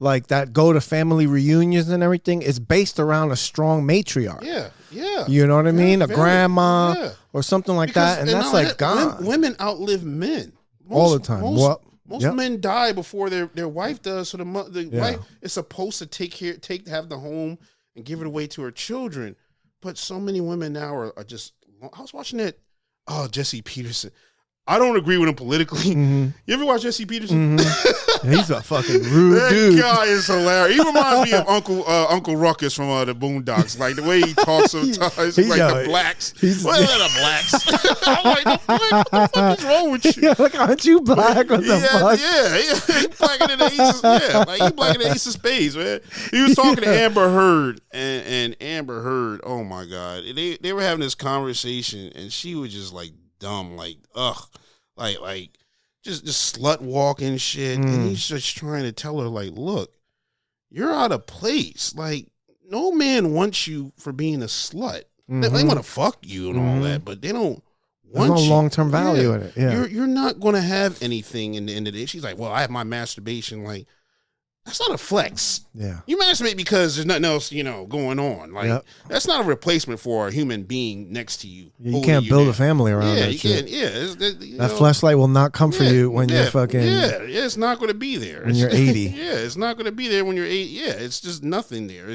like that go to family reunions and everything is based around a strong matriarch. You know what I mean? A grandma or something like that, and that's like gone. Women outlive men all the time. Most men die before their wife does. So the wife is supposed to have the home and give it away to her children. But so many women now are just. I was watching that. Oh, Jesse Peterson. I don't agree with him politically. You ever watch Jesse Peterson? He's a fucking rude dude. That guy is hilarious. He reminds me of Uncle Ruckus from the Boondocks. Like the way he talks sometimes, like the blacks. What are the blacks? I'm like, what the fuck is wrong with you? Like, aren't you black? What the fuck? Yeah. He blacker than the ace of, like he blacker than the ace of spades, man. He was talking to Amber Heard, and Amber Heard, oh my God. They were having this conversation, and she was just like, dumb, like just slut walking shit, and he's just trying to tell her, like, look, you're out of place. Like, no man wants you for being a slut. They want to fuck you and all that, but they don't want There's you. no long-term value in it. You're not going to have anything in the end of the day. She's like, well, I have my masturbation. Like, that's not a flex. You masturbate because there's nothing else, going on. Like, that's not a replacement for a human being next to you. You can't build a family around that shit. That fleshlight will not come for you when you're fucking. It's not going to be there. When you're 80. It's not going to be there when you're 80. It's just nothing there.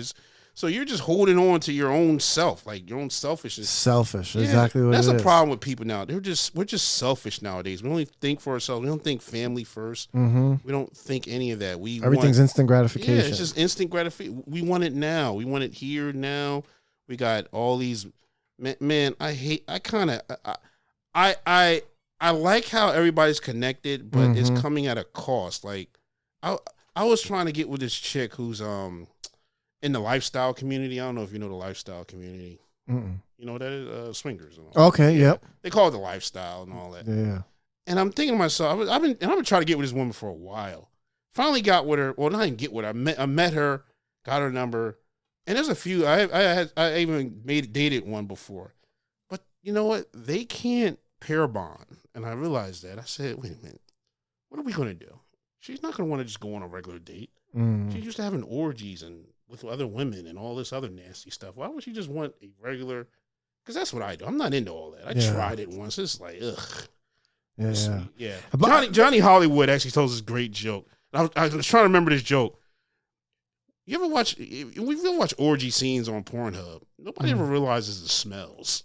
So you're just holding on to your own self, like your own selfishness. Selfish, exactly what it is. That's a problem with people now. We're just selfish nowadays. We only think for ourselves. We don't think family first. We don't think any of that. Everything's instant gratification. Yeah, it's just instant gratification. We want it now. We want it here now. We got all these. Man, I like how everybody's connected, but it's coming at a cost. Like I was trying to get with this chick who's in the lifestyle community. I don't know if you know the lifestyle community. You know what that is? Swingers. Okay, yep. They call it the lifestyle and all that. Yeah. And I'm thinking to myself, I've been trying to get with this woman for a while. Finally got with her. Well, not even get with her. I met her, got her number, And there's a few. I even dated one before, but you know what? They can't pair bond, and I realized that. I said, wait a minute, what are we gonna do? She's not gonna want to just go on a regular date. She's used to having orgies and with other women and all this other nasty stuff. Why would she just want a regular? Because that's what I do. I'm not into all that. I tried it once. It's like, ugh. Yeah. Johnny Hollywood actually tells this great joke. I was trying to remember this joke. You ever watch? We've ever watched orgy scenes on Pornhub. Nobody ever realizes the smells.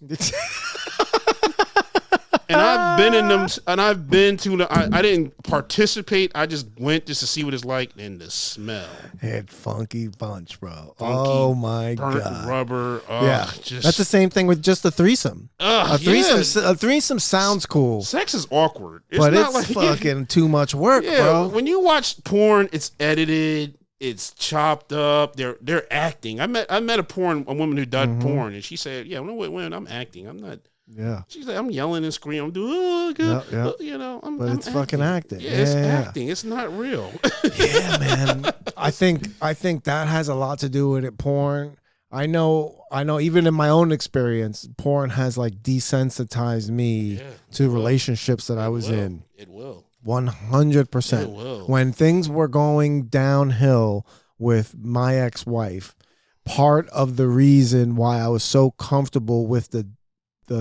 And I've been in them, and I've been to the. I didn't participate. I just went just to see what it's like, and the smell. Had funky bunch, bro. Oh my burnt god, rubber. That's the same thing with just a threesome. A threesome sounds cool. Sex is awkward, but it's fucking too much work, bro. When you watch porn, it's edited. It's chopped up. They're acting. I met a woman who did porn, and she said, "Yeah, when I'm acting, I'm not." Yeah, she's like, I'm yelling and screaming. I'm doing, oh god, you know. But it's fucking acting. Yeah, it's acting. It's not real. Yeah, man. I think that has a lot to do with it. Porn. I know. Even in my own experience, porn has like desensitized me to relationships that I was in. It will. 100%. When things were going downhill with my ex-wife, part of the reason why I was so comfortable with the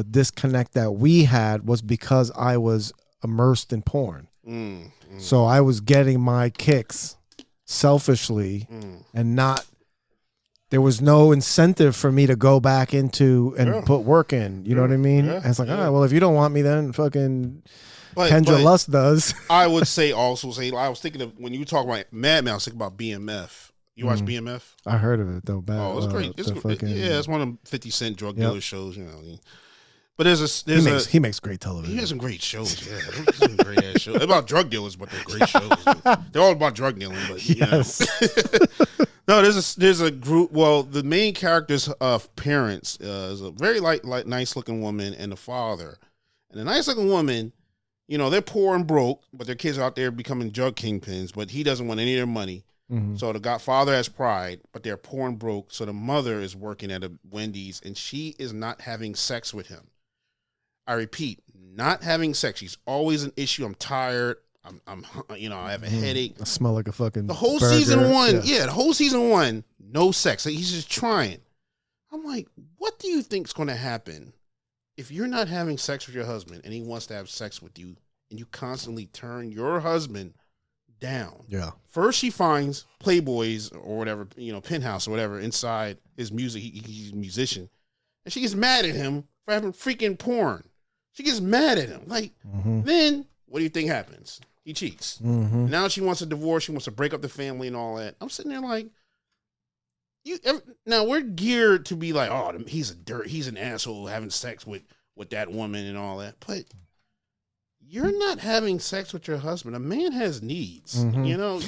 disconnect that we had was because I was immersed in porn. So I was getting my kicks selfishly and there was no incentive for me to go back into and put work in. You know what I mean? And it's like, all right, well, if you don't want me, then fucking Kendra Lust does. I would I was thinking of, when you talk about Mad Men, I was thinking about BMF. You watch BMF? I heard of it, though. Oh, it's great. It's one of them 50 Cent drug dealer shows, you know. But he makes great television. He has some great shows. Yeah, some great ass shows. They're about drug dealers, but they're great shows. They're all about drug dealing. But yes. No, there's a group. Well, the main character's parents is a very nice looking woman and the father, and the nice looking woman. You know, they're poor and broke, but their kids are out there becoming drug kingpins. But he doesn't want any of their money. So the godfather has pride, but they're poor and broke. So the mother is working at a Wendy's, and she is not having sex with him. I repeat, not having sex. She's always an issue. I'm tired. I have a headache. I smell like a fucking the whole burger. Season 1. Yeah, the whole Season 1, no sex. He's just trying. I'm like, what do you think's going to happen if you're not having sex with your husband and he wants to have sex with you, and you constantly turn your husband down? Yeah. First, she finds Playboys or whatever, Penthouse or whatever inside his music. He's a musician, and she gets mad at him for having freaking porn. She gets mad at him. Like, then what do you think happens? He cheats. Now she wants a divorce. She wants to break up the family and all that. I'm sitting there like, now we're geared to be like, oh, he's an asshole having sex with that woman and all that. But you're not having sex with your husband. A man has needs. You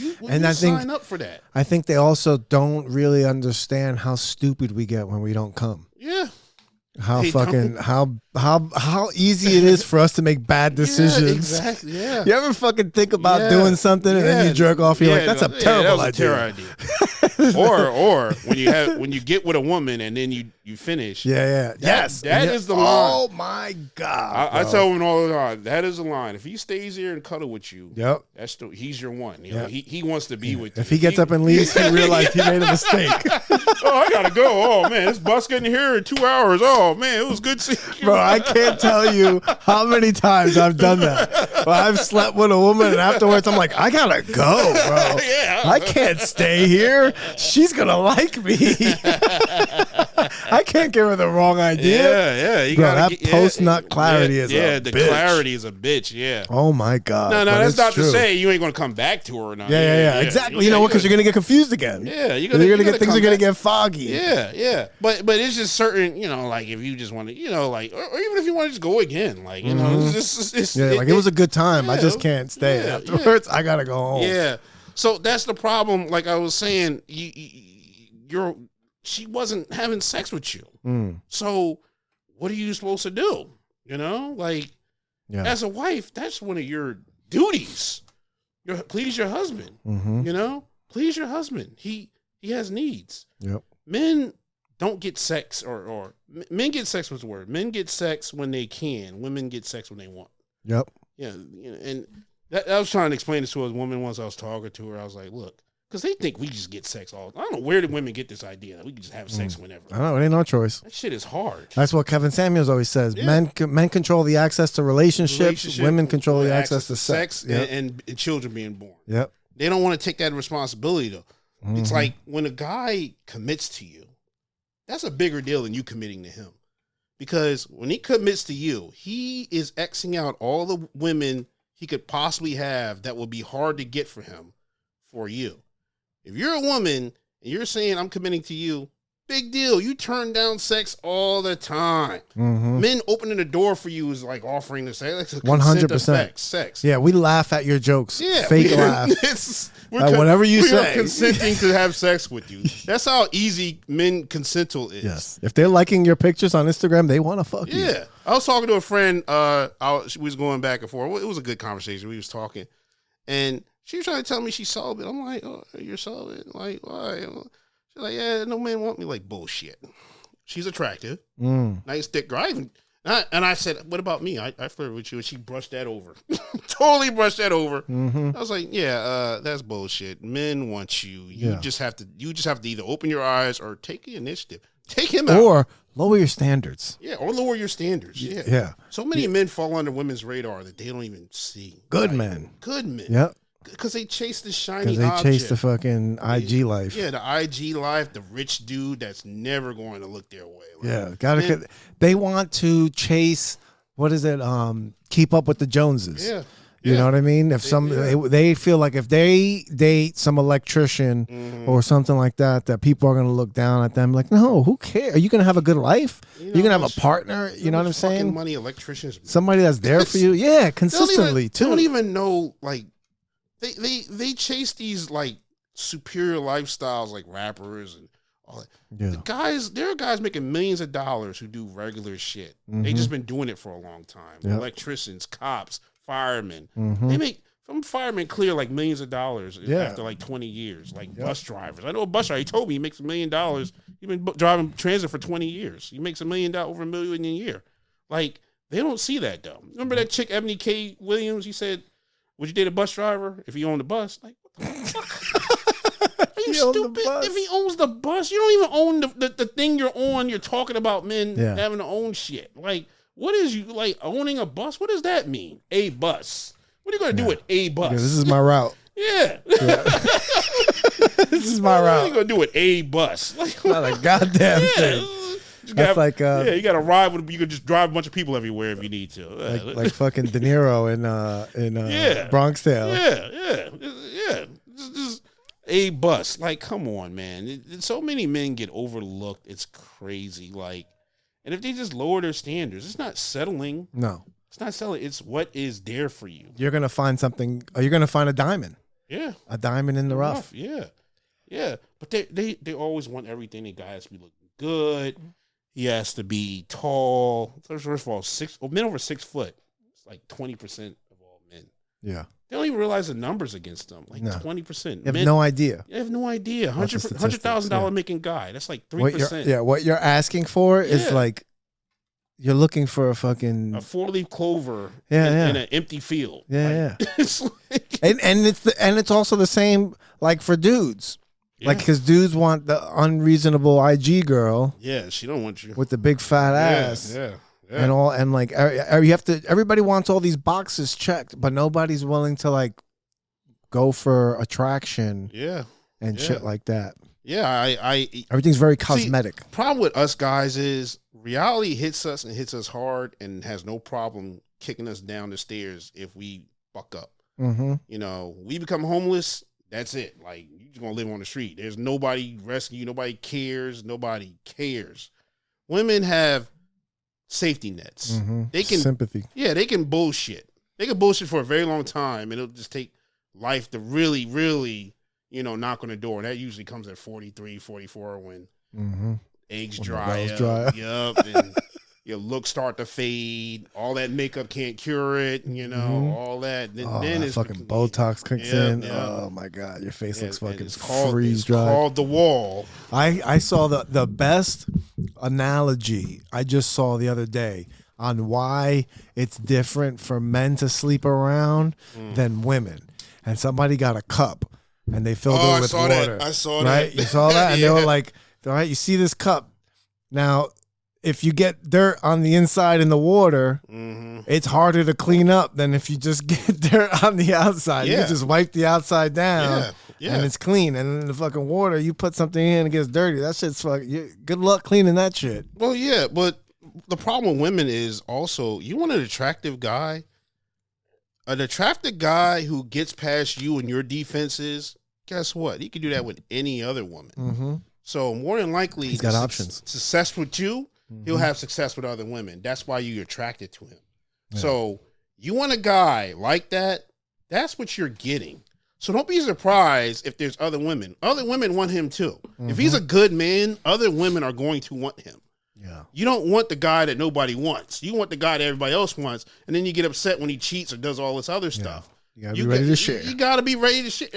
sign up for that. I think they also don't really understand how stupid we get when we don't come. Yeah. How easy it is for us to make bad decisions. Yeah, exactly. Yeah. You ever fucking think about doing something and then you jerk off? You're like, that's a terrible idea. Or when you get with a woman and then you finish. Yes. That is the line. Oh my God. I tell him all the time, that is the line. If he stays here and cuddle with you, he's your one. He wants to be with you. If he gets up and leaves, he realized he made a mistake. Oh, I gotta go. Oh man, this bus getting here in 2 hours. Oh man, it was good seeing you. Bro, I can't tell you how many times I've done that. But I've slept with a woman and afterwards I'm like, I gotta go, bro. I can't stay here. She's gonna like me. I can't give her the wrong idea. You gotta that post nut clarity is a the bitch. clarity is a bitch. Yeah. Oh my God. No, that's not to say you ain't gonna come back to her or not. Yeah. Exactly. You know what? Because you're gonna get confused again. Yeah, things are gonna get foggy. Yeah. But it's just certain, like if you just want to, or even if you want to just go again, like it was a good time. I just can't stay afterwards. I gotta go home. Yeah. So that's the problem. Like I was saying, she wasn't having sex with you. So what are you supposed to do? As a wife, that's one of your duties. Please your husband. Please your husband. He has needs. Yep. men don't get sex, or men get sex was the word. Men get sex when they can. Women get sex when they want. Yep. Yeah, and I was trying to explain this to a woman once I was talking to her. I was like, look, because they think we just get sex all. I don't know where did women get this idea that we can just have sex whenever. I know, it ain't no choice. That shit is hard. That's what Kevin Samuels always says. Yeah. Men control the access to relationships. Women control the access to sex. Yep. And children being born. Yep. They don't want to take that responsibility though. It's like when a guy commits to you, that's a bigger deal than you committing to him. Because when he commits to you, he is Xing out all the women he could possibly have that would be hard to get for him for you. If you're a woman and you're saying, I'm committing to you, big deal. You turn down sex all the time. Men opening the door for you is like offering to say, like 100% sex. Yeah, we laugh at your jokes. Yeah, Fake laugh. Whatever you say. We're consenting to have sex with you. That's how easy men consensual is. Yes. If they're liking your pictures on Instagram, they want to fuck you. Yeah. I was talking to a friend. We was going back and forth. It was a good conversation. We was talking. And she was trying to tell me she's celibate. I'm like, oh, you're celibate? Like, why? She's like, yeah, no man want me. Like, bullshit. She's attractive. Nice thick girl. And I said, what about me? I flirted with you. And she brushed that over. Totally brushed that over. I was like, yeah, that's bullshit. Men want you. You just have to either open your eyes or take the initiative. Take him out. Or lower your standards. Yeah, or lower your standards. Yeah. So many men fall under women's radar that they don't even see. Good men. Good men. Yep. Because they chase the shiny object. Because they chase the fucking IG life. Yeah, the IG life, the rich dude that's never going to look their way. Like, yeah, they want to chase, what is it? Keep up with the Joneses. Yeah. You know what I mean? If they feel like if they date some electrician or something like that people are going to look down at them like, no, who cares? Are you going to have a good life? You're going to have a partner? You know what I'm saying? Money electricians. Somebody that's there for you. Yeah, consistently too. They don't even know, like, they chase these like superior lifestyles like rappers and all that. Yeah. There are guys making millions of dollars who do regular shit. They just been doing it for a long time. Yep. Electricians, cops, firemen. They make some firemen clear like millions of dollars after like 20 years. Like bus drivers. I know a bus driver, he told me he makes $1 million. He's been driving transit for 20 years. He makes $1 million, over $1 million a year. Like, they don't see that though. Remember that chick, Ebony K. Williams? He said, would you date a bus driver if he owned the bus? Like, what the fuck? Are you stupid? If he owns the bus, you don't even own the thing you're on. You're talking about men having to own shit. Like, what is you like owning a bus? What does that mean? A bus. What are you going to do with a bus? Yeah, this is my route. Yeah. This is my route. What are you going to do with a bus? Like, not a goddamn thing. That's like you got to ride with. You can just drive a bunch of people everywhere if you need to. Like fucking De Niro in Bronx Tale. Yeah. Just a bus. Like, come on, man. So many men get overlooked. It's crazy. Like, and if they just lower their standards, it's not settling. No, it's not settling. It's what is there for you. You're gonna find something. You're gonna find a diamond. Yeah, a diamond in the rough. Yeah. But they always want everything. The guy has to be looking good. He has to be tall. First of all, men over 6 foot. It's like 20% of all men. Yeah. They don't even realize the numbers against them. Like 20%. You have no idea. You have no idea. $100,000 making guy. That's like 3%. What you're asking for is like, you're looking for a 4-leaf clover in an empty field. Yeah, like, it's like, and it's also the same like for dudes. Yeah. Like, because dudes want the unreasonable IG girl. Yeah, she don't want you with the big fat ass. Yeah. And like you have to. Everybody wants all these boxes checked, but nobody's willing to like go for attraction. And shit like that. Yeah, everything's very cosmetic. Problem with us guys is reality hits us and hits us hard and has no problem kicking us down the stairs if we fuck up. You know, we become homeless. That's it. Like, you're just gonna live on the street. There's nobody rescue you. Nobody cares. Women have safety nets. They can sympathy. Yeah, they can bullshit. They can bullshit for a very long time, and it'll just take life to really, really, knock on the door. And that usually comes at 43, 44 when eggs dry up. Yup. And your looks start to fade. All that makeup can't cure it. You know, all that. Then it's fucking Botox kicks in. Oh my god, your face looks fucking freeze dry. It's called the wall. I saw the best analogy I just saw the other day on why it's different for men to sleep around than women. And somebody got a cup and they filled it with water. I saw right? that. You saw that? And they were like, all right, you see this cup. Now, if you get dirt on the inside in the water, it's harder to clean up than if you just get dirt on the outside. You can just wipe the outside down and it's clean. And in the fucking water, you put something in and it gets dirty. That shit's fucking, good luck cleaning that shit. Well, yeah, but the problem with women is also, you want an attractive guy? An attractive guy who gets past you and your defenses, guess what? He can do that with any other woman. So more than likely, he's got options. Success with you, he'll have success with other women. That's why you're attracted to him. Yeah. So you want a guy like that, that's what you're getting. So don't be surprised if there's other women. Other women want him too. If he's a good man, other women are going to want him. Yeah. You don't want the guy that nobody wants. You want the guy that everybody else wants, and then you get upset when he cheats or does all this other stuff. You gotta be ready to share. You gotta be ready to share.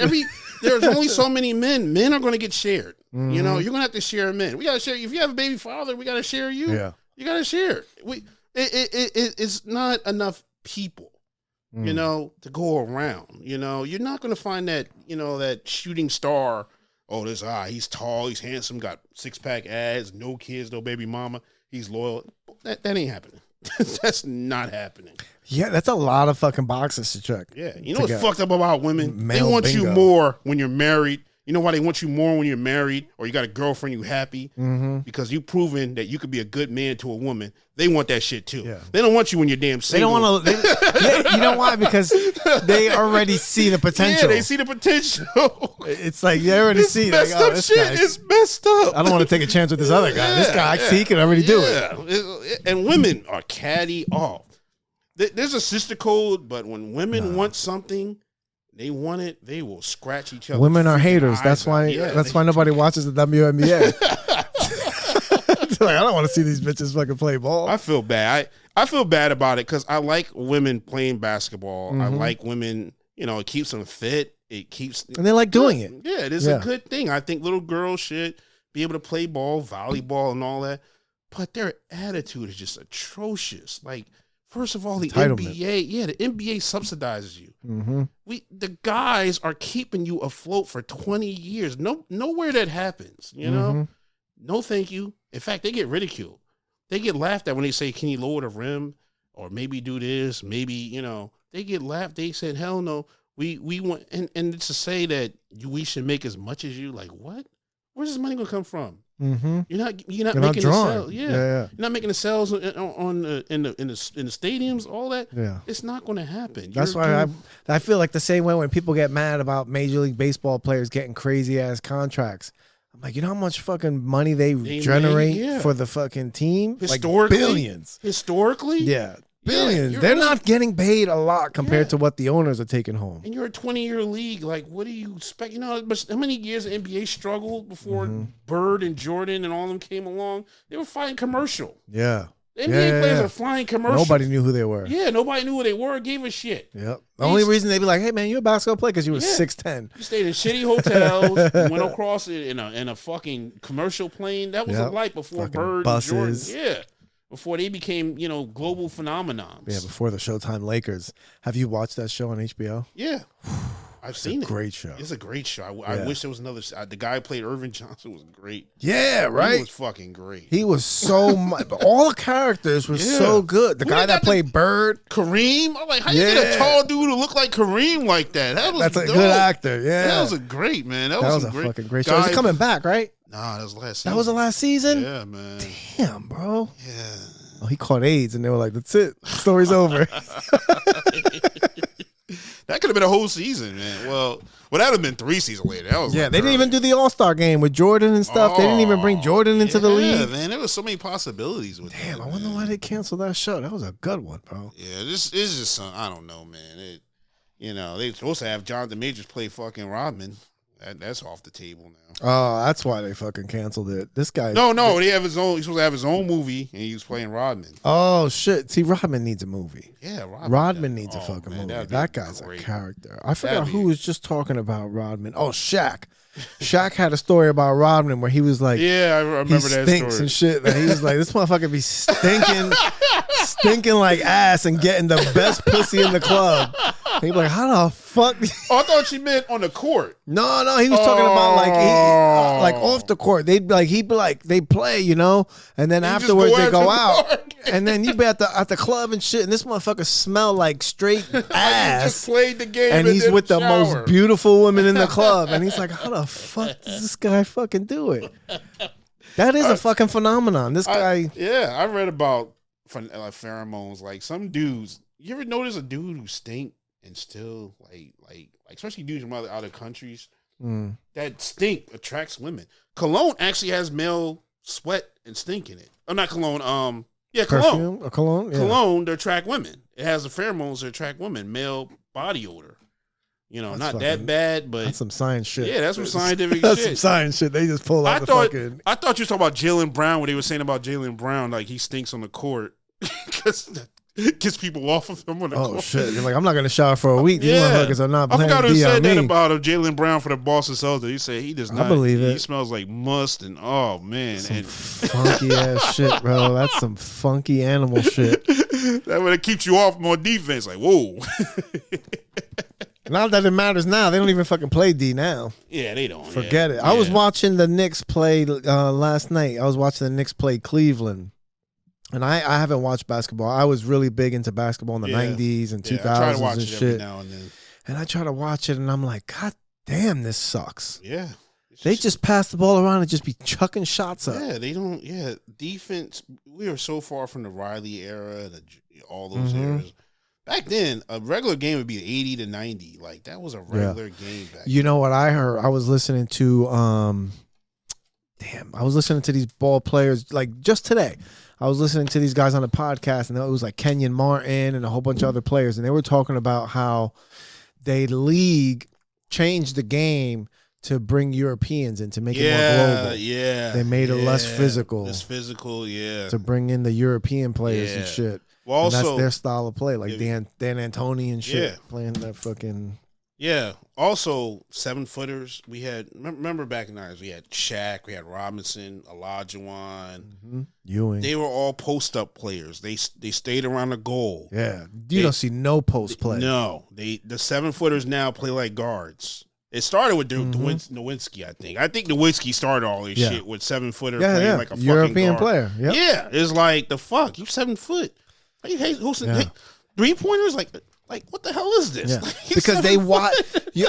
There's only so many men. Men are going to get shared. You know, you're going to have to share men. We got to share. If you have a baby father, we got to share you. Yeah. You got to share. It's not enough people, you know, to go around. You know, you're not going to find that, you know, that shooting star. Oh, he's tall, he's handsome, got 6-pack abs, no kids, no baby mama. He's loyal. That ain't happening. That's not happening. Yeah, that's a lot of fucking boxes to check. Yeah, you know what's fucked up about women? They want you more when you're married. You know why they want you more when you're married or you got a girlfriend, you happy? Because you've proven that you could be a good man to a woman. They want that shit too. Yeah. They don't want you when you're damn single. They don't want to. You know why? Because they already see the potential. Yeah, they see the potential. It's like they already see. Messed up shit. It's messed up. I don't want to take a chance with this other guy. This guy, he can already do it. And women are catty off. There's a sister code, but when women want something, they want it. They will scratch each other. Women are haters. That's why. That's why nobody watches the WNBA. Like, I don't want to see these bitches fucking play ball. I feel bad. I feel bad about it because I like women playing basketball. I like women. You know, it keeps them fit. It keeps and they like doing it. Yeah, it is a good thing. I think little girls should be able to play ball, volleyball, and all that. But their attitude is just atrocious. Like, first of all, the NBA, the NBA subsidizes you. The guys are keeping you afloat for 20 years. Nowhere that happens, you know? No, thank you. In fact, they get ridiculed. They get laughed at when they say, can you lower the rim? Or maybe do this, maybe, you know, they get laughed. They said, hell no. We want, and to say that we should make as much as you, like, what? Where's this money gonna come from? You're not making the sales. You're not making the sales in the stadiums, all that. Yeah, it's not going to happen. That's why I feel like the same way when people get mad about Major League Baseball players getting crazy ass contracts. I'm like, you know how much fucking money they generate for the fucking team? Historically, like billions. Historically, billions. They're not getting paid a lot compared to what the owners are taking home. And you're a 20-year league. Like, what do you expect? You know, how many years the NBA struggled before Bird and Jordan and all of them came along? They were fighting commercial. Yeah. The NBA players are flying commercial. Nobody knew who they were. Yeah, nobody knew who they were. Gave a shit. Yep. The only reason they'd be like, hey, man, you're a basketball player because you were 6'10". You stayed in shitty hotels, went across in a fucking commercial plane. That was a life before fucking Bird buses. And Jordan. Yeah. Before they became, you know, global phenomenons. Yeah, before the Showtime Lakers. Have you watched that show on HBO? Yeah. I've seen it. Great show. It's a great show. I wish there was another. The guy who played Irvin Johnson was great. Yeah, right. He was fucking great. He was so much. All the characters were so good. The guy that played Bird, Kareem. I'm like, how you get a tall dude to look like Kareem like that? That's a good actor. Yeah, that was a great man. That was a fucking great show. He's coming back, right? Nah, that was last season. That was the last season? Yeah, man. Damn, bro. Yeah. Oh, he caught AIDS, and they were like, that's it. Story's over. That could have been a whole season, man. Well, that would have been 3 seasons later. That was they didn't even do the All-Star game with Jordan and stuff. They didn't even bring Jordan into the league. Yeah, man. There was so many possibilities with I wonder why they canceled that show. That was a good one, bro. Yeah, this is just some, I don't know, man. You know, they were supposed to have Jonathan Majors play fucking Rodman. That's off the table now. Oh, that's why they fucking canceled it. This guy. No, he have his own. He's supposed to have his own movie, and he was playing Rodman. Oh shit! See, Rodman needs a movie. Yeah, Rodman needs a fucking movie. That guy's a character. I forgot who was just talking about Rodman. Oh, Shaq. Shaq had a story about Rodman where he was like, "Yeah, I remember that stinks story." And shit. And he was like, "This motherfucker be stinking like ass and getting the best pussy in the club." And he be like, "How the fuck?" Oh, I thought she meant on the court. No, he was talking about like off the court. He'd be like they play, you know, and then afterwards they go out, and then you be at the club and shit, and this motherfucker smell like straight ass. Just played the game, and he's with the most beautiful women in the club, and he's like, "How the fuck does this guy fucking do it?" That is a fucking phenomenon. This guy. I read about pheromones. Like some dudes, you ever notice a dude who stink and still like especially dudes from other countries that stink attracts women. Cologne actually has male sweat and stink in it. Oh, not cologne. Cologne. Perfume? A cologne. Yeah. Cologne to attract women. It has the pheromones to attract women. Male body odor. You know, that's not that bad, but that's some science shit. Yeah, that's some scientific that's shit. Some science shit. They just pull out I thought you were talking about Jaylen Brown. What they were saying about Jaylen Brown, like he stinks on the court because gets people off of him on the court. Oh shit! You're like, I'm not gonna shower for a week. These motherfuckers are not. I forgot who said that me. about Jaylen Brown for the Boston Celtics. He said he does not. I believe it. He smells like must and oh man, some funky ass shit, bro. That's some funky animal shit. That would keep you off more defense. Like whoa. Not that it matters now. They don't even fucking play D now. Yeah, they don't. Forget it. I was watching the Knicks play last night. I was watching the Knicks play Cleveland. And I haven't watched basketball. I was really big into basketball in the 90s and 2000s I try to watch and it shit. every now and then. And I try to watch it, and I'm like, God damn, this sucks. Yeah. They just pass the ball around and just be chucking shots up. Yeah, they don't. Yeah, defense. We are so far from the Riley era, all those eras. Back then, a regular game would be 80 to 90. Like, that was a regular game back then. You know what I heard? I was listening to, I was listening to these ball players, like, just today. I was listening to these guys on a podcast, and it was like Kenyon Martin and a whole bunch of other players, and they were talking about how the league changed the game to bring Europeans in, to make it more global. Yeah, they made it less physical. Less physical, to bring in the European players and shit. Well, also, and that's their style of play, like Dan Antoni and shit, playing that fucking. Yeah. Also, 7-footers. We had remember back in the 90s, we had Shaq, we had Robinson, Olajuwon, Ewing. They were all post up players. They stayed around the goal. Yeah, you don't see no post play. No, the 7-footers now play like guards. It started with Nowitzki, I think. I think Nowitzki started all this shit with 7-footer playing like a fucking European guard. player. Yep. Yeah, it's like the fuck you 7 foot. You hate 3-pointers like what the hell is this? Yeah. Like, because they watch.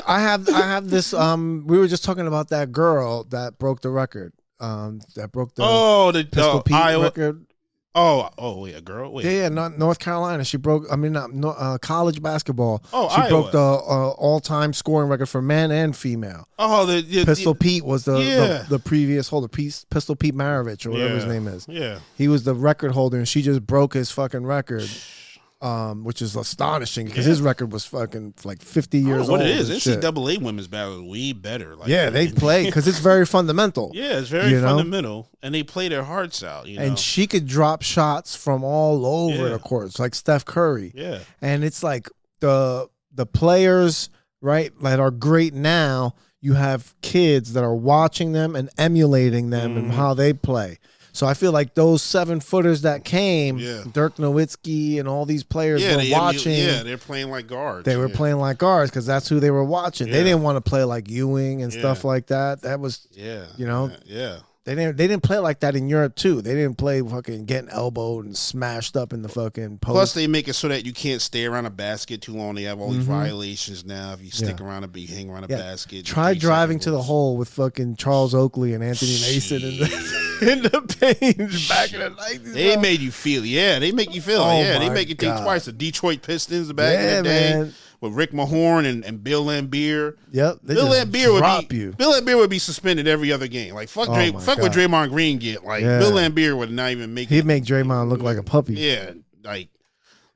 I have this. We were just talking about that girl that broke the record. That broke the Pistol Pete record. Oh, yeah, girl. Wait. Yeah, North Carolina. She broke. I mean, not college basketball. Oh, she Iowa. broke the all-time scoring record for men and female. Oh, Pistol Pete was the previous holder. Pistol Pete Maravich or whatever his name is. Yeah, he was the record holder, and she just broke his fucking record. Which is astonishing because his record was fucking like 50 years old. What it is, NCAA women's battle is way better. Like, they play because it's very fundamental. Yeah, it's very fundamental, and they play their hearts out. And she could drop shots from all over the court, it's like Steph Curry. Yeah, and it's like the players right that are great now. You have kids that are watching them and emulating them and how they play. So I feel like those 7-footers that came, Dirk Nowitzki and all these players were watching. They're playing like guards. They were playing like guards because that's who they were watching. They didn't want to play like Ewing and stuff like that. That was, They didn't play like that in Europe too. They didn't play fucking getting elbowed and smashed up in the fucking post. Plus, they make it so that you can't stay around a basket too long. They have all these violations now. If you stick around you hang around a basket. Try driving to the hole with fucking Charles Oakley and Anthony Mason in the paint back in the 90s. They made you feel. Yeah, they make you feel. They make you think twice. The Detroit Pistons back in the day. Man. With Rick Mahorn and Bill Laimbeer. Yep. Bill Laimbeer would be suspended every other game. Like fuck what Draymond Green get. Like Bill Laimbeer would not even make He'd make Draymond look like a puppy. Yeah. Like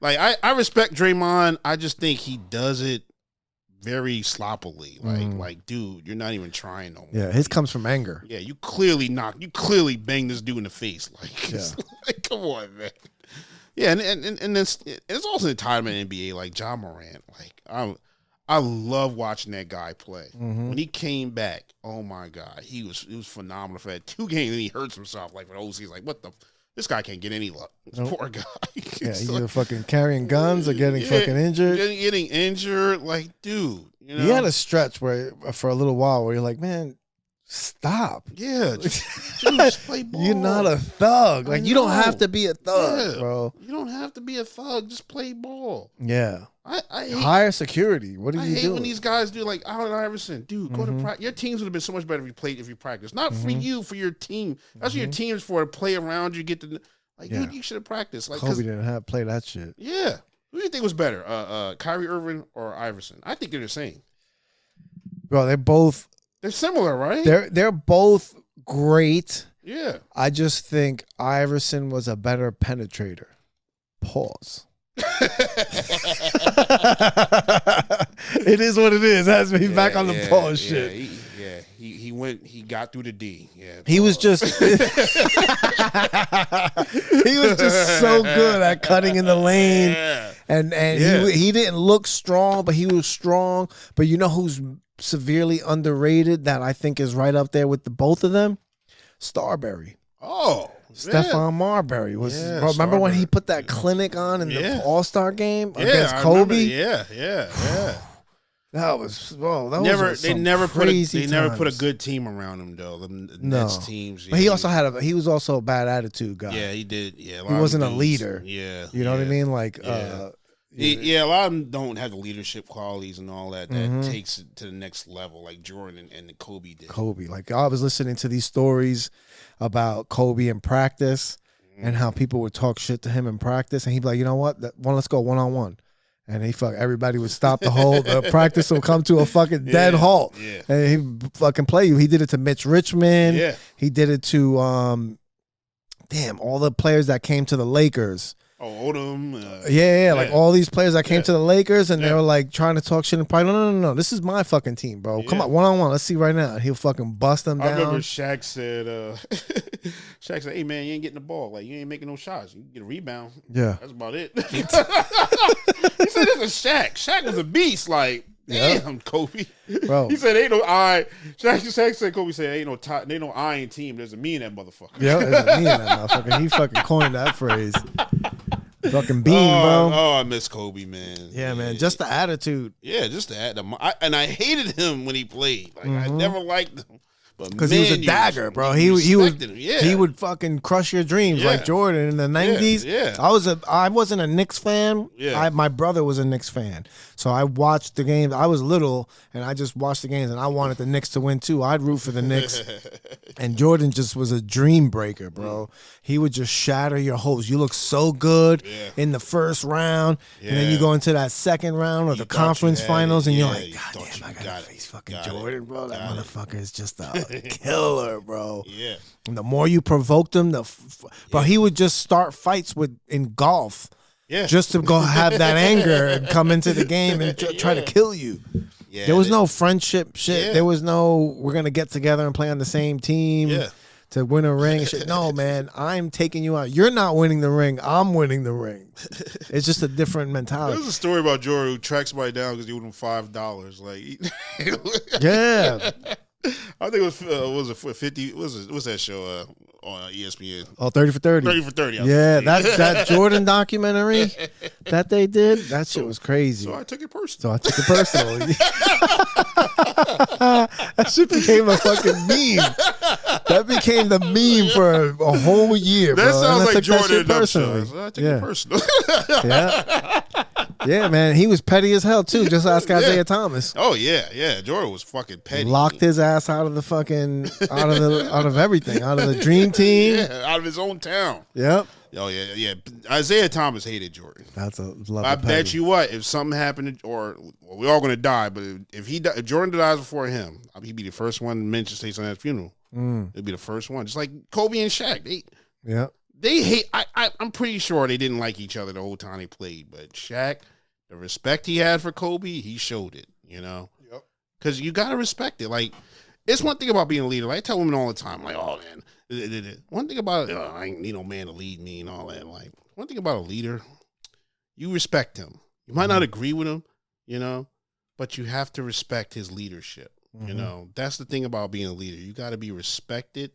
I respect Draymond. I just think he does it very sloppily. Like, dude, you're not even trying no more. Yeah, his comes from anger. Yeah, you clearly banged this dude in the face. Like, like come on, man. Yeah, and it's also a time in NBA, like John Morant. Like, I love watching that guy play. When he came back, oh my God, it was phenomenal for that 2 games, and he hurts himself like for the whole season. Like, what the. This guy can't get any luck. Poor guy. Yeah, he's either fucking carrying guns or getting fucking injured. Getting injured, like, dude. You know? He had a stretch where, for a little while, where you're like, man, stop. Yeah, just play ball. You're not a thug. Like, you don't have to be a thug, bro. You don't have to be a thug. Just play ball. Yeah. I hate, higher security. What are you doing? I hate when these guys do like Allen Iverson. Dude, go to practice. Your teams would have been so much better if you practiced. Not for you, for your team. That's what your team is for, to play around you, get to like you should have practiced. Like Kobe didn't have play that shit. Yeah. Who do you think was better? Kyrie Irving or Iverson? I think they're the same. Bro, they're similar, right? They're both great. Yeah. I just think Iverson was a better penetrator. Pause. It is what it is. Has me back on the pause shit. He got through the D. Yeah. He was just he was just so good at cutting in the lane. Yeah. And he didn't look strong, but he was strong. But you know who's severely underrated that I think is right up there with the both of them? Starberry. Oh. Stephon Marbury was. Bro, remember when he put that clinic on in the All-Star game against Kobe? Yeah. That was they never put a good team around him though. The Nets teams. But he was also a bad attitude guy. Yeah, he did. Yeah, he wasn't a leader. Yeah, you know what I mean. Like, a lot of them don't have the leadership qualities and all that takes it to the next level, like Jordan and Kobe did. Like I was listening to these stories about Kobe in practice and how people would talk shit to him in practice, and he'd be like, you know what, let's go 1-on-1. And everybody would stop the practice will come to a fucking dead halt. Yeah. And he fucking play you. He did it to Mitch Richmond. Yeah. He did it to all the players that came to the Lakers. Oh, Odom. Like all these players that came to the Lakers, and they were like trying to talk shit and probably no. This is my fucking team, bro. Come on, 1-on-1. Let's see right now. And he'll fucking bust them down. I remember Shaq said, "Hey man, you ain't getting the ball. Like you ain't making no shots. You can get a rebound. Yeah, that's about it." He said, "This is Shaq. Shaq was a beast. Like." Damn, Kobe. Bro. He said, ain't no I. Shaq said, Kobe said, ain't no I in team. There's a me in that motherfucker. Yeah, there's a me in that motherfucker. He fucking coined that phrase. Fucking beam, bro. Oh, I miss Kobe, man. Yeah, man. Just the attitude. Yeah, just the attitude. And I hated him when he played. Like, I never liked him. Because he was a dagger, bro. He would fucking crush your dreams like Jordan in the 90s. Yeah. I wasn't a Knicks fan. Yeah. My brother was a Knicks fan. So I watched the games. I was little and I just watched the games and I wanted the Knicks to win too. I'd root for the Knicks. And Jordan just was a dream breaker, bro. He would just shatter your hopes. You look so good in the first round. And then you go into that second round or the conference finals and you're like, God damn, I gotta face fucking Jordan, bro. That motherfucker is just a killer, bro. Yeah. And the more you provoked him, bro, he would just start fights in golf. Yeah. Just to go have that anger and come into the game and try to kill you. Yeah. There was no friendship shit. There was no we're gonna get together and play on the same team to win a ring and shit. No, man, I'm taking you out. You're not winning the ring. I'm winning the ring. It's just a different mentality. There's a story about Jordan who tracked somebody down because he owed him $5. Like, yeah. I think it was 50. What's that show on ESPN? Oh, 30 for 30. 30 for 30. Yeah, that Jordan documentary that they did, that shit was crazy. So I took it personal. That shit became a fucking meme. That became the meme for a whole year, bro. That sounds like Jordan personally. So I took it personal. Yeah, man. He was petty as hell, too. Just ask Isaiah Thomas. Oh, yeah. Jordan was fucking petty. Locked his ass out of the fucking, out of everything. Out of the dream team. Yeah, out of his own town. Yep. Oh, yeah. Isaiah Thomas hated Jordan. That's a love. I bet you what, if something happened, we're all going to die, but if Jordan dies before him, he'd be the first one to mention states on that funeral. It'd be the first one. Just like Kobe and Shaq. They hate. I'm pretty sure they didn't like each other the whole time they played. But Shaq, the respect he had for Kobe, he showed it. you know? Yep. Because you got to respect it. Like, it's one thing about being a leader. Like, I tell women all the time, like, oh, man, one thing about it, I ain't need no man to lead me and all that. Like, one thing about a leader, you respect him. You might not agree with him, you know, but you have to respect his leadership. You know, that's the thing about being a leader. You got to be respected.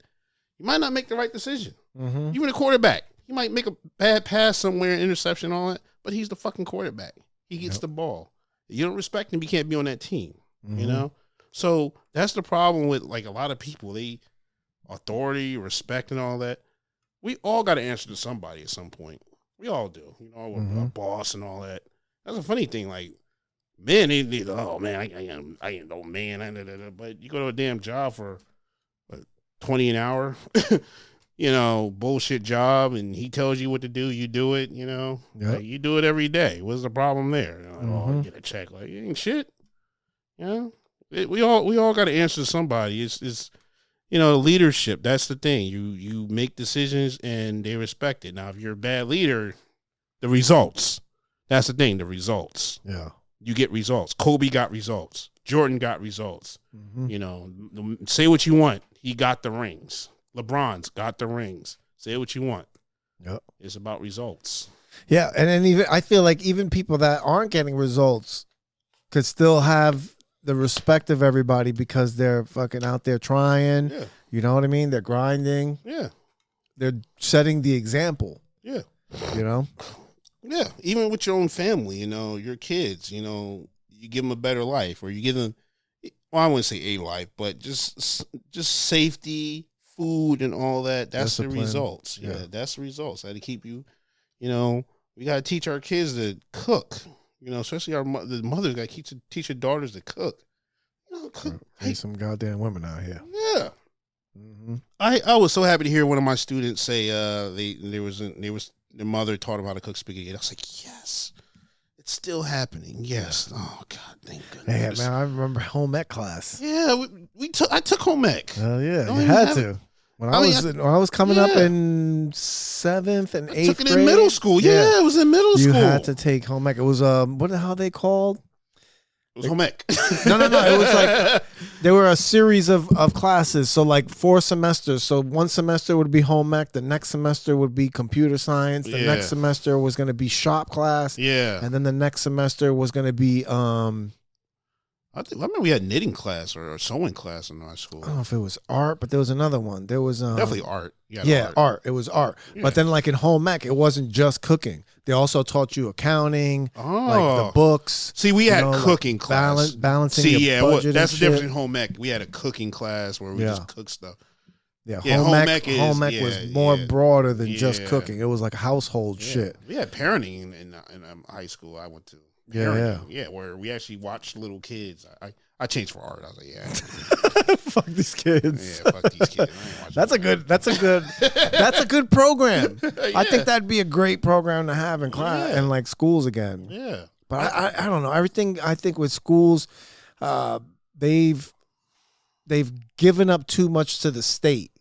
You might not make the right decision. Even a quarterback, he might make a bad pass somewhere, interception, all that, but he's the fucking quarterback. He gets the ball. You don't respect him, you can't be on that team, you know? So that's the problem with, like, a lot of people. They authority, respect, and all that. We all got to answer to somebody at some point. We all do. You know, a boss and all that. That's a funny thing. Like, men, oh, man, I ain't no man. But you go to a damn job for $20 an hour, you know, bullshit job, and he tells you what to do, you do it, you know. Yep. Like, you do it every day. What's the problem there? You know, oh, get a check. Like, it ain't shit. You know? We all got to answer to somebody. It's you know, leadership. That's the thing. You make decisions and they respect it. Now, if you're a bad leader, the results. That's the thing. The results. Yeah. You get results. Kobe got results. Jordan got results. You know, say what you want. He got the rings. LeBron's got the rings. Say what you want. Yep. It's about results. Yeah, and then even I feel like even people that aren't getting results could still have the respect of everybody because they're fucking out there trying. Yeah. You know what I mean? They're grinding. Yeah. They're setting the example. Yeah. You know? Yeah. Even with your own family, you know, your kids, you know, you give them a better life, or you give them, well, I wouldn't say a life, but just safety, food, and all that. That's Discipline. the results. Yeah, that's the results. That to keep you, you know, we got to teach our kids to cook. You know, especially the mothers got to teach their daughters to cook. You know, cook. There's some goddamn women out here. Yeah. I was so happy to hear one of my students say their mother taught them how to cook spaghetti. I was like, yes, it's still happening. Yes. Oh God, thank goodness. Yeah, man, I remember home ec class. Yeah, I took home ec. Oh yeah, Don't you even had have to. When I was coming up in 7th and 8th took it grade, in middle school. Yeah, it was in middle school. You had to take home ec. It was what the hell they called? It was home ec. No. It was like there were a series of classes. So like 4 semesters. So one semester would be home ec. The next semester would be computer science. The next semester was going to be shop class. Yeah. And then the next semester was going to be I remember we had knitting class or sewing class in our school. I don't know if it was art, but there was another one. There was definitely art. Yeah, art. It was art. Yeah. But then like in home ec, it wasn't just cooking. They also taught you accounting, like the books. See, we had cooking like class. Balancing your budget. That's the difference in home ec. We had a cooking class where we just cook stuff. Yeah, home ec was more broader than just cooking. It was like household shit. We had parenting in high school I went to. Yeah, where we actually watched little kids. I changed for art. I was like, yeah, fuck these kids. Yeah, fuck these kids. That's a good program. I think that'd be a great program to have in class and like schools again. Yeah, but I don't know. Everything I think with schools, they've given up too much to the state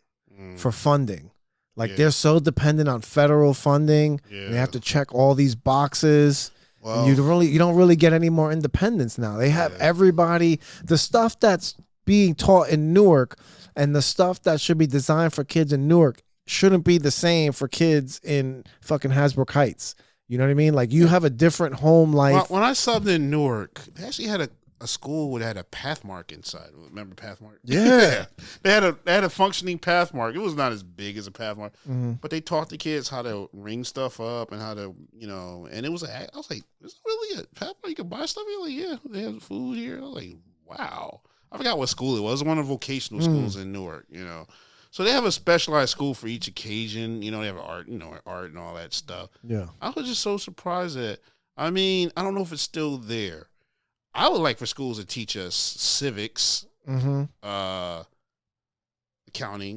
for funding. Like they're so dependent on federal funding. They have to check all these boxes. Well, you don't really get any more independence now. They have everybody, the stuff that's being taught in Newark and the stuff that should be designed for kids in Newark shouldn't be the same for kids in fucking Hasbrook Heights. You know what I mean? Like you have a different home life. When I subbed in Newark, they actually had a school that had a Pathmark inside. Remember Pathmark? Yeah. They had a functioning Pathmark. It was not as big as a Pathmark, but they taught the kids how to ring stuff up and how to, you know, and it was I was like, is it really a Pathmark? You can buy stuff here? Like, yeah, they have food here. I was like, wow. I forgot what school it was. It was one of the vocational schools in Newark, you know. So they have a specialized school for each occasion. You know, they have art and all that stuff. Yeah. I was just so surprised that, I mean, I don't know if it's still there. I would like for schools to teach us civics, accounting,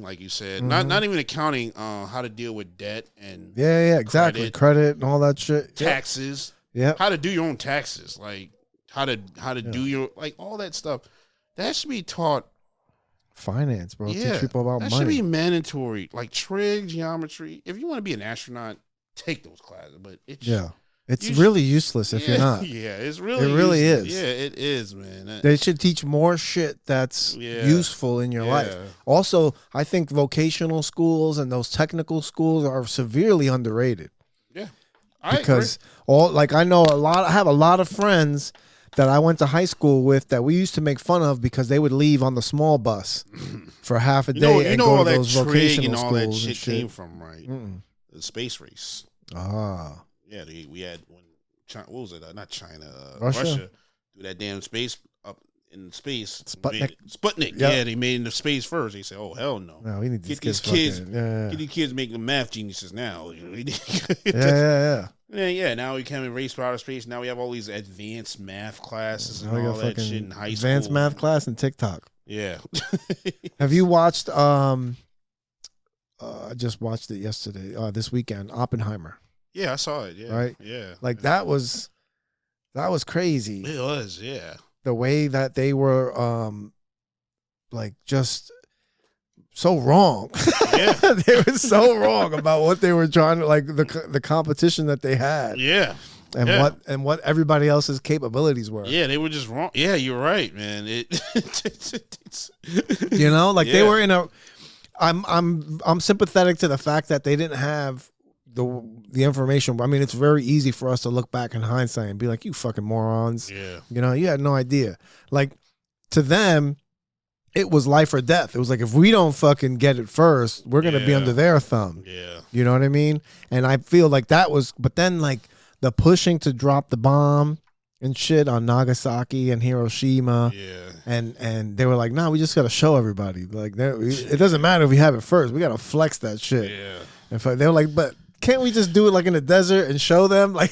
like you said. Not even accounting, how to deal with debt and exactly. Credit and all that shit. Taxes. Yeah. How to do your own taxes, like how to do your, like all that stuff. That should be taught. Finance, bro. Teach people about money. That should be mandatory. Like trig, geometry. If you want to be an astronaut, take those classes. But It's really useless if you're not. Yeah, it's really It really useless. is. Yeah, it is, man. They should teach more shit that's useful in your life. Also, I think vocational schools and those technical schools are severely underrated. Yeah. Because I have a lot of friends that I went to high school with that we used to make fun of because they would leave on the small bus for half a day and go to those vocational schools. All that shit came from, right? The space race. Ah. Yeah, we had when China, what was it? Not China, Russia do that damn space up in space. Sputnik. Yep. Yeah, they made it into space first. They said, "Oh hell no, we need get these kids, get these kids making math geniuses now." Yeah. Now we can't race for outer space. Now we have all these advanced math classes and all that shit in high school. Advanced math class and TikTok. Yeah. Have you watched? I just watched it yesterday. This weekend, Oppenheimer. Yeah, I saw it. Yeah. Right? Yeah. Like that was crazy. It was, yeah. The way that they were like just so wrong. Yeah. They were so wrong about what they were trying to, like, the competition that they had. Yeah. And what everybody else's capabilities were. Yeah, they were just wrong. Yeah, you're right, man. You know, like they were in a I'm sympathetic to the fact that they didn't have the information. I mean, it's very easy for us to look back in hindsight and be like, you fucking morons. Yeah. You know, you had no idea. Like, to them, it was life or death. It was like, if we don't fucking get it first, we're going to be under their thumb. Yeah. You know what I mean? And I feel like that was, but then like the pushing to drop the bomb and shit on Nagasaki and Hiroshima. Yeah. And they were like, nah, we just got to show everybody. Like, it doesn't matter if we have it first. We got to flex that shit. Yeah. And they were like, but can't we just do it like in the desert and show them? Like,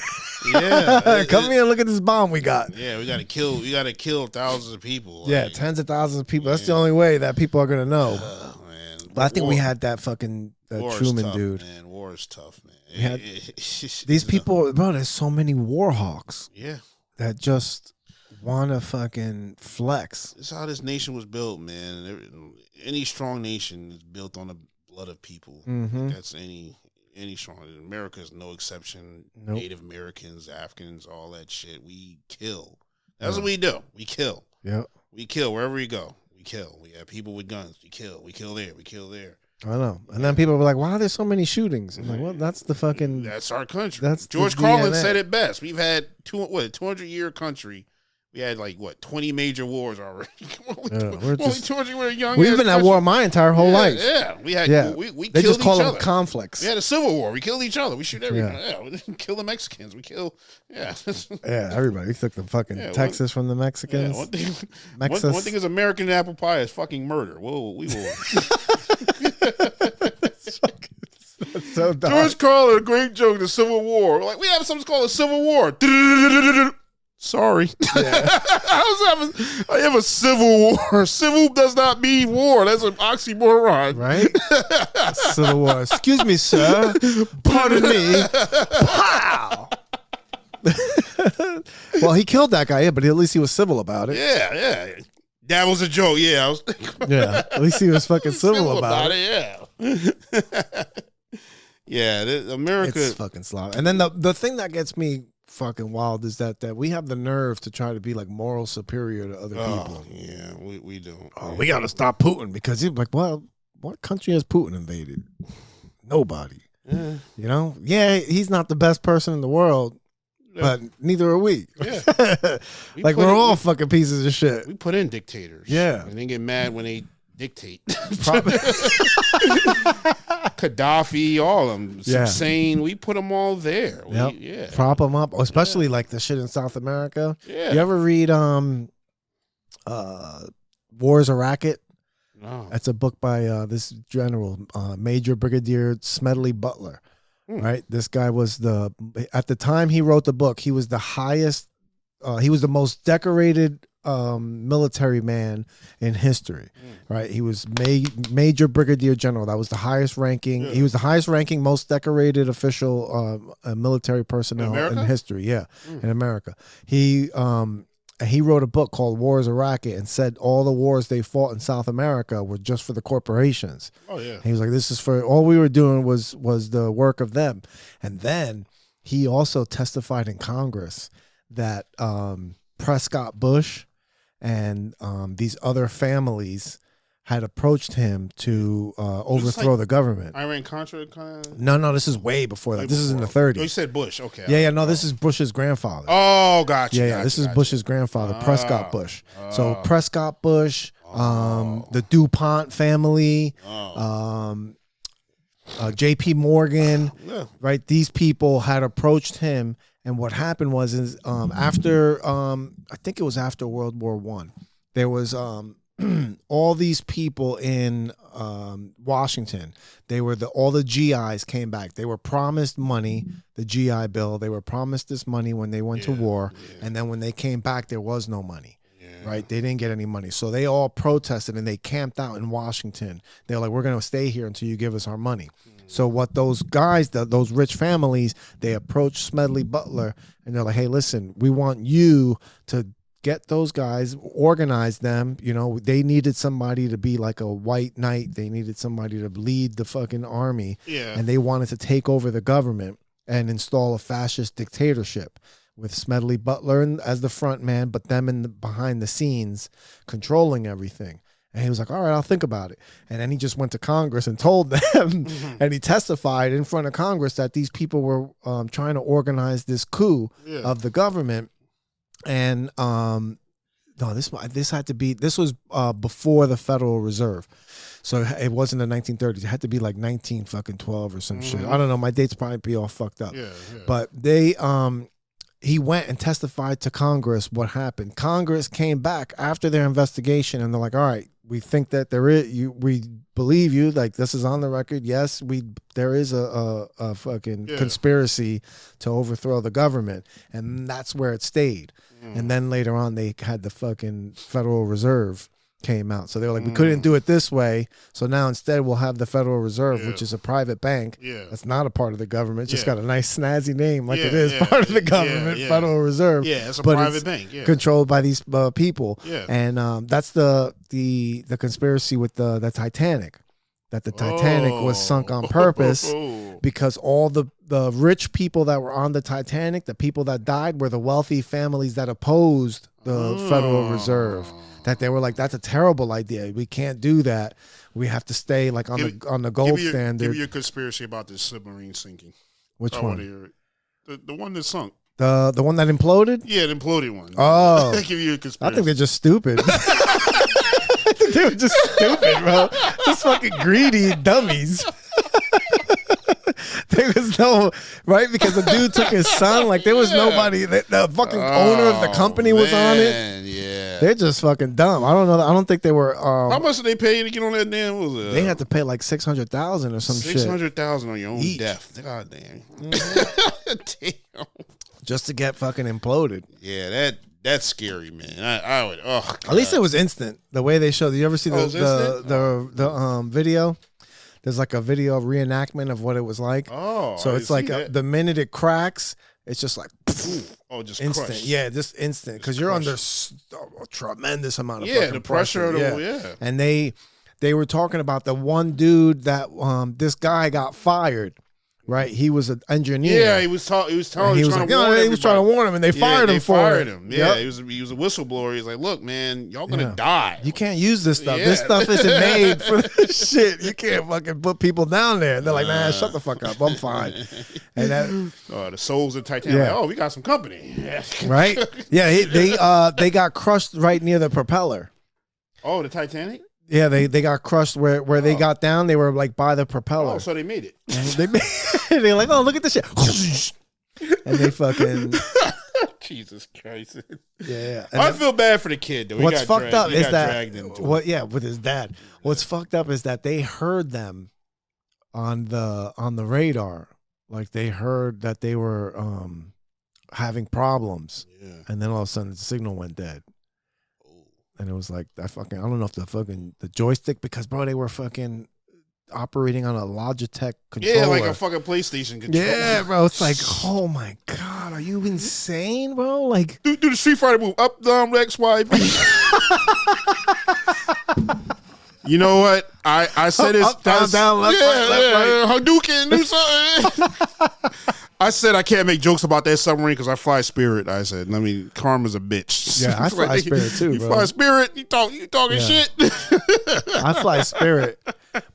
yeah, come here and look at this bomb we got. Yeah, we gotta kill thousands of people. Yeah, like, tens of thousands of people. That's the only way that people are gonna know. Man. But I think we had that fucking Truman tough, dude. Man, war is tough, man. These people, bro. There's so many war hawks. Yeah, that just want to fucking flex. This is how this nation was built, man. Any strong nation is built on the blood of people. Mm-hmm. That's any strong. America is no exception. Nope. Native Americans, Africans, all that shit. We kill. That's what we do. We kill. Yep. We kill wherever we go. We kill. We have people with guns. We kill. We kill there. We kill there. I know. And then people were like, why are there so many shootings? I'm like, well, that's the fucking... That's our country. That's George Carlin said it best. We've had 200-year country. We had 20 major wars already. Only 200 we're young. We've been at war my entire whole life. Yeah, we had. We they killed just call each them other. conflicts. We had a civil war. We killed each other. We shoot everyone. Yeah, we didn't kill the Mexicans. We kill. Yeah. Everybody. We took the fucking Texas from the Mexicans. One thing is American apple pie is fucking murder. We will. That's so dumb. George Carlin, a great joke. The Civil War. We have something called a Civil War. Sorry. Yeah. I have a civil war. Civil does not mean war. That's an oxymoron. Right? Civil war. Excuse me, sir. Pardon me. Pow! Well, he killed that guy, but at least he was civil about it. Yeah. That was a joke. Yeah. At least he was fucking civil about it. Yeah. America. It's fucking slow. And then the thing that gets me fucking wild is that we have the nerve to try to be like moral superior to other people. Yeah, we don't. We got to stop Putin because he's like, well, what country has Putin invaded? Nobody. You know? Yeah, he's not the best person in the world, but neither are we. Yeah. We're all fucking pieces of shit. We put in dictators. Yeah. And they get mad when they dictate. Gaddafi, all of them. Hussein, we put them all there. Prop them up, especially like the shit in South America. Yeah. You ever read War's a Racket? No. That's a book by this general, Major Brigadier Smedley Butler. Right? This guy was at the time he wrote the book, he was the highest, he was the most decorated military man in history, right? He was Major Brigadier General. That was the highest ranking. He was the highest ranking, most decorated official military personnel in history. Yeah, in America. He wrote a book called War is a Racket and said all the wars they fought in South America were just for the corporations. Oh yeah. He was like, this is for all we were doing was the work of them. And then he also testified in Congress that Prescott Bush and these other families had approached him to overthrow the government. Iran-Contra kind of? No, this is way before that. This is in the 30s. Oh, you said Bush. Okay. Yeah, this is Bush's grandfather. Oh, gotcha. Yeah, this is Bush's grandfather, Prescott Bush. So Prescott Bush, the DuPont family, J.P. Morgan, right? These people had approached him, and what happened was after I think it was after World War I, there was all these people in Washington. All the GIs came back. They were promised money, the GI Bill. They were promised this money when they went to war, and then when they came back, there was no money. Right? They didn't get any money. So they all protested and they camped out in Washington. They're like, we're going to stay here until you give us our money. So what those guys, those rich families, they approached Smedley Butler and they're like, hey, listen, we want you to get those guys, organize them. You know, they needed somebody to be like a white knight. They needed somebody to lead the fucking army. Yeah. And they wanted to take over the government and install a fascist dictatorship with Smedley Butler as the front man, but them behind the scenes controlling everything. And he was like, all right, I'll think about it. And then he just went to Congress and told them, and he testified in front of Congress that these people were trying to organize this coup of the government. And no, this was before the Federal Reserve. So it wasn't the 1930s. It had to be like 1912 or some shit. I don't know. My dates probably be all fucked up. But they he went and testified to Congress what happened. Congress came back after their investigation and they're like, all right, we think that we believe you, like this is on the record. Yes, there is a fucking conspiracy to overthrow the government, and that's where it stayed. And then later on they had the fucking Federal Reserve came out. So they were like, we couldn't do it this way. So now instead we'll have the Federal Reserve, which is a private bank. That's not a part of the government. It's just got a nice snazzy name like it is part of the government, Federal Reserve. Yeah, it's a private bank. Controlled by these people. And that's the conspiracy with the Titanic. That the Titanic was sunk on purpose because all the rich people that were on the Titanic, the people that died, were the wealthy families that opposed the Federal Reserve. That they were like, that's a terrible idea. We can't do that. We have to stay like on the gold standard. Give me your conspiracy about this submarine sinking. Which one? The one that sunk. The one that imploded? Yeah, the imploded one. Oh. Give you a conspiracy. I think they're just stupid. I think they were just stupid, bro. Just fucking greedy dummies. There was no, right? Because the dude took his son. Like, there was nobody. The fucking owner of the company was on it. Yeah. They're just fucking dumb. I don't know. I don't think they were. How much did they pay to get on that damn? They had to pay like $600,000 or some shit. $600,000 on your own death. God damn. Damn. Just to get fucking imploded. Yeah, that's scary, man. I would. Oh, at least it was instant. The way they showed. Did you ever see the video? There's like a video reenactment of what it was like. Oh, so it's like the minute it cracks, it's just like just instant. Crushed. Yeah, just instant because you're under a tremendous amount of the pressure of the And they were talking about the one dude that this guy got fired. Right, he was an engineer. Yeah, he was trying to warn him, and they fired him for it. Yeah, he was a whistleblower. He's like, "Look, man, y'all gonna die. You can't use this stuff. This stuff isn't made for this shit. You can't fucking put people down there." And they're like, "Nah, shut the fuck up. I'm fine." And the souls of Titanic. Yeah. Like, we got some company. Right? Yeah, they got crushed right near the propeller. Oh, the Titanic. Yeah, they got crushed where they got down. They were like by the propeller. Oh, so they made it. They're like, oh, look at this shit. And they fucking. Jesus Christ. Yeah. I feel bad for the kid, though. What's fucked up is that. With his dad. What's fucked up is that they heard them on the radar. Like they heard that they were having problems. Yeah. And then all of a sudden the signal went dead. And it was like, I don't know if the joystick, because bro, they were fucking operating on a Logitech controller. Yeah, like a fucking PlayStation controller. Yeah, bro. It's like, oh my God, are you insane, bro? Like, do the Street Fighter move, up, down, X, Y, B. You know what? I said it's up, down, left, right, left, right. Hadouken, do something. I said I can't make jokes about that submarine because I fly Spirit. I said, karma's a bitch. Yeah, I fly Spirit too, you bro. You fly Spirit, you talking shit. I fly Spirit.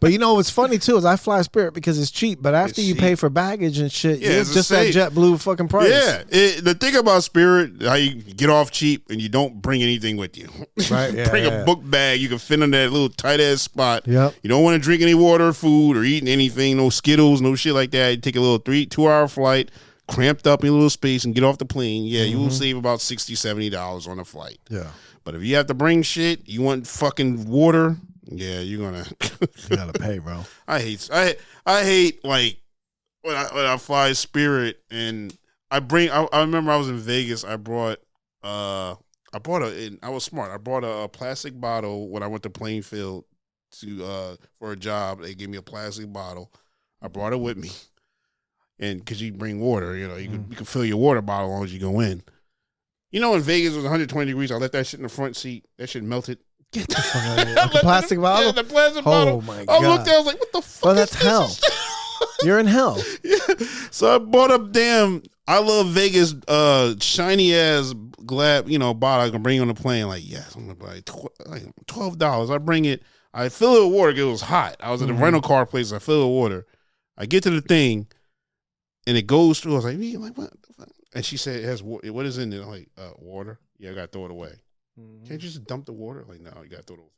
But you know what's funny too is I fly Spirit because it's cheap. But after you pay for baggage and shit, it's just that JetBlue fucking price. Yeah, the thing about Spirit, how you get off cheap and you don't bring anything with you. Right? Yeah, bring a book bag you can fit in that little tight ass spot. Yep. You don't want to drink any water or food or eat anything, no Skittles, no shit like that. You take a little 2-hour flight, cramped up in a little space, and get off the plane. Yeah, you will save about $60-$70 on a flight. Yeah. But if you have to bring shit, you want fucking water. Yeah, you're gonna. You gotta pay, bro. I hate like when I fly Spirit and I remember I was in Vegas. I was smart. I brought a plastic bottle when I went to Plainfield for a job. They gave me a plastic bottle. I brought it with me, and because you bring water, you can fill your water bottle as long as you go in. In Vegas it was 120 degrees. I left that shit in the front seat. That shit melted. Get the fuck out of here. The plastic bottle? Yeah, the plastic bottle. Oh my God. I looked at it, I was like, what the fuck? Well, that's hell. You're in hell. Yeah. So I bought a I love Vegas shiny ass glad, bottle I can bring on the plane. Like, yes, I'm gonna buy $12. I bring it, I fill it with water because it was hot. I was at a rental car place, I fill it with water. I get to the thing and it goes through. I was like, what the fuck? And she said, it has what is in it? I'm like, water? Yeah, I gotta throw it away. Can't you just dump the water? Like, no, you gotta throw it away.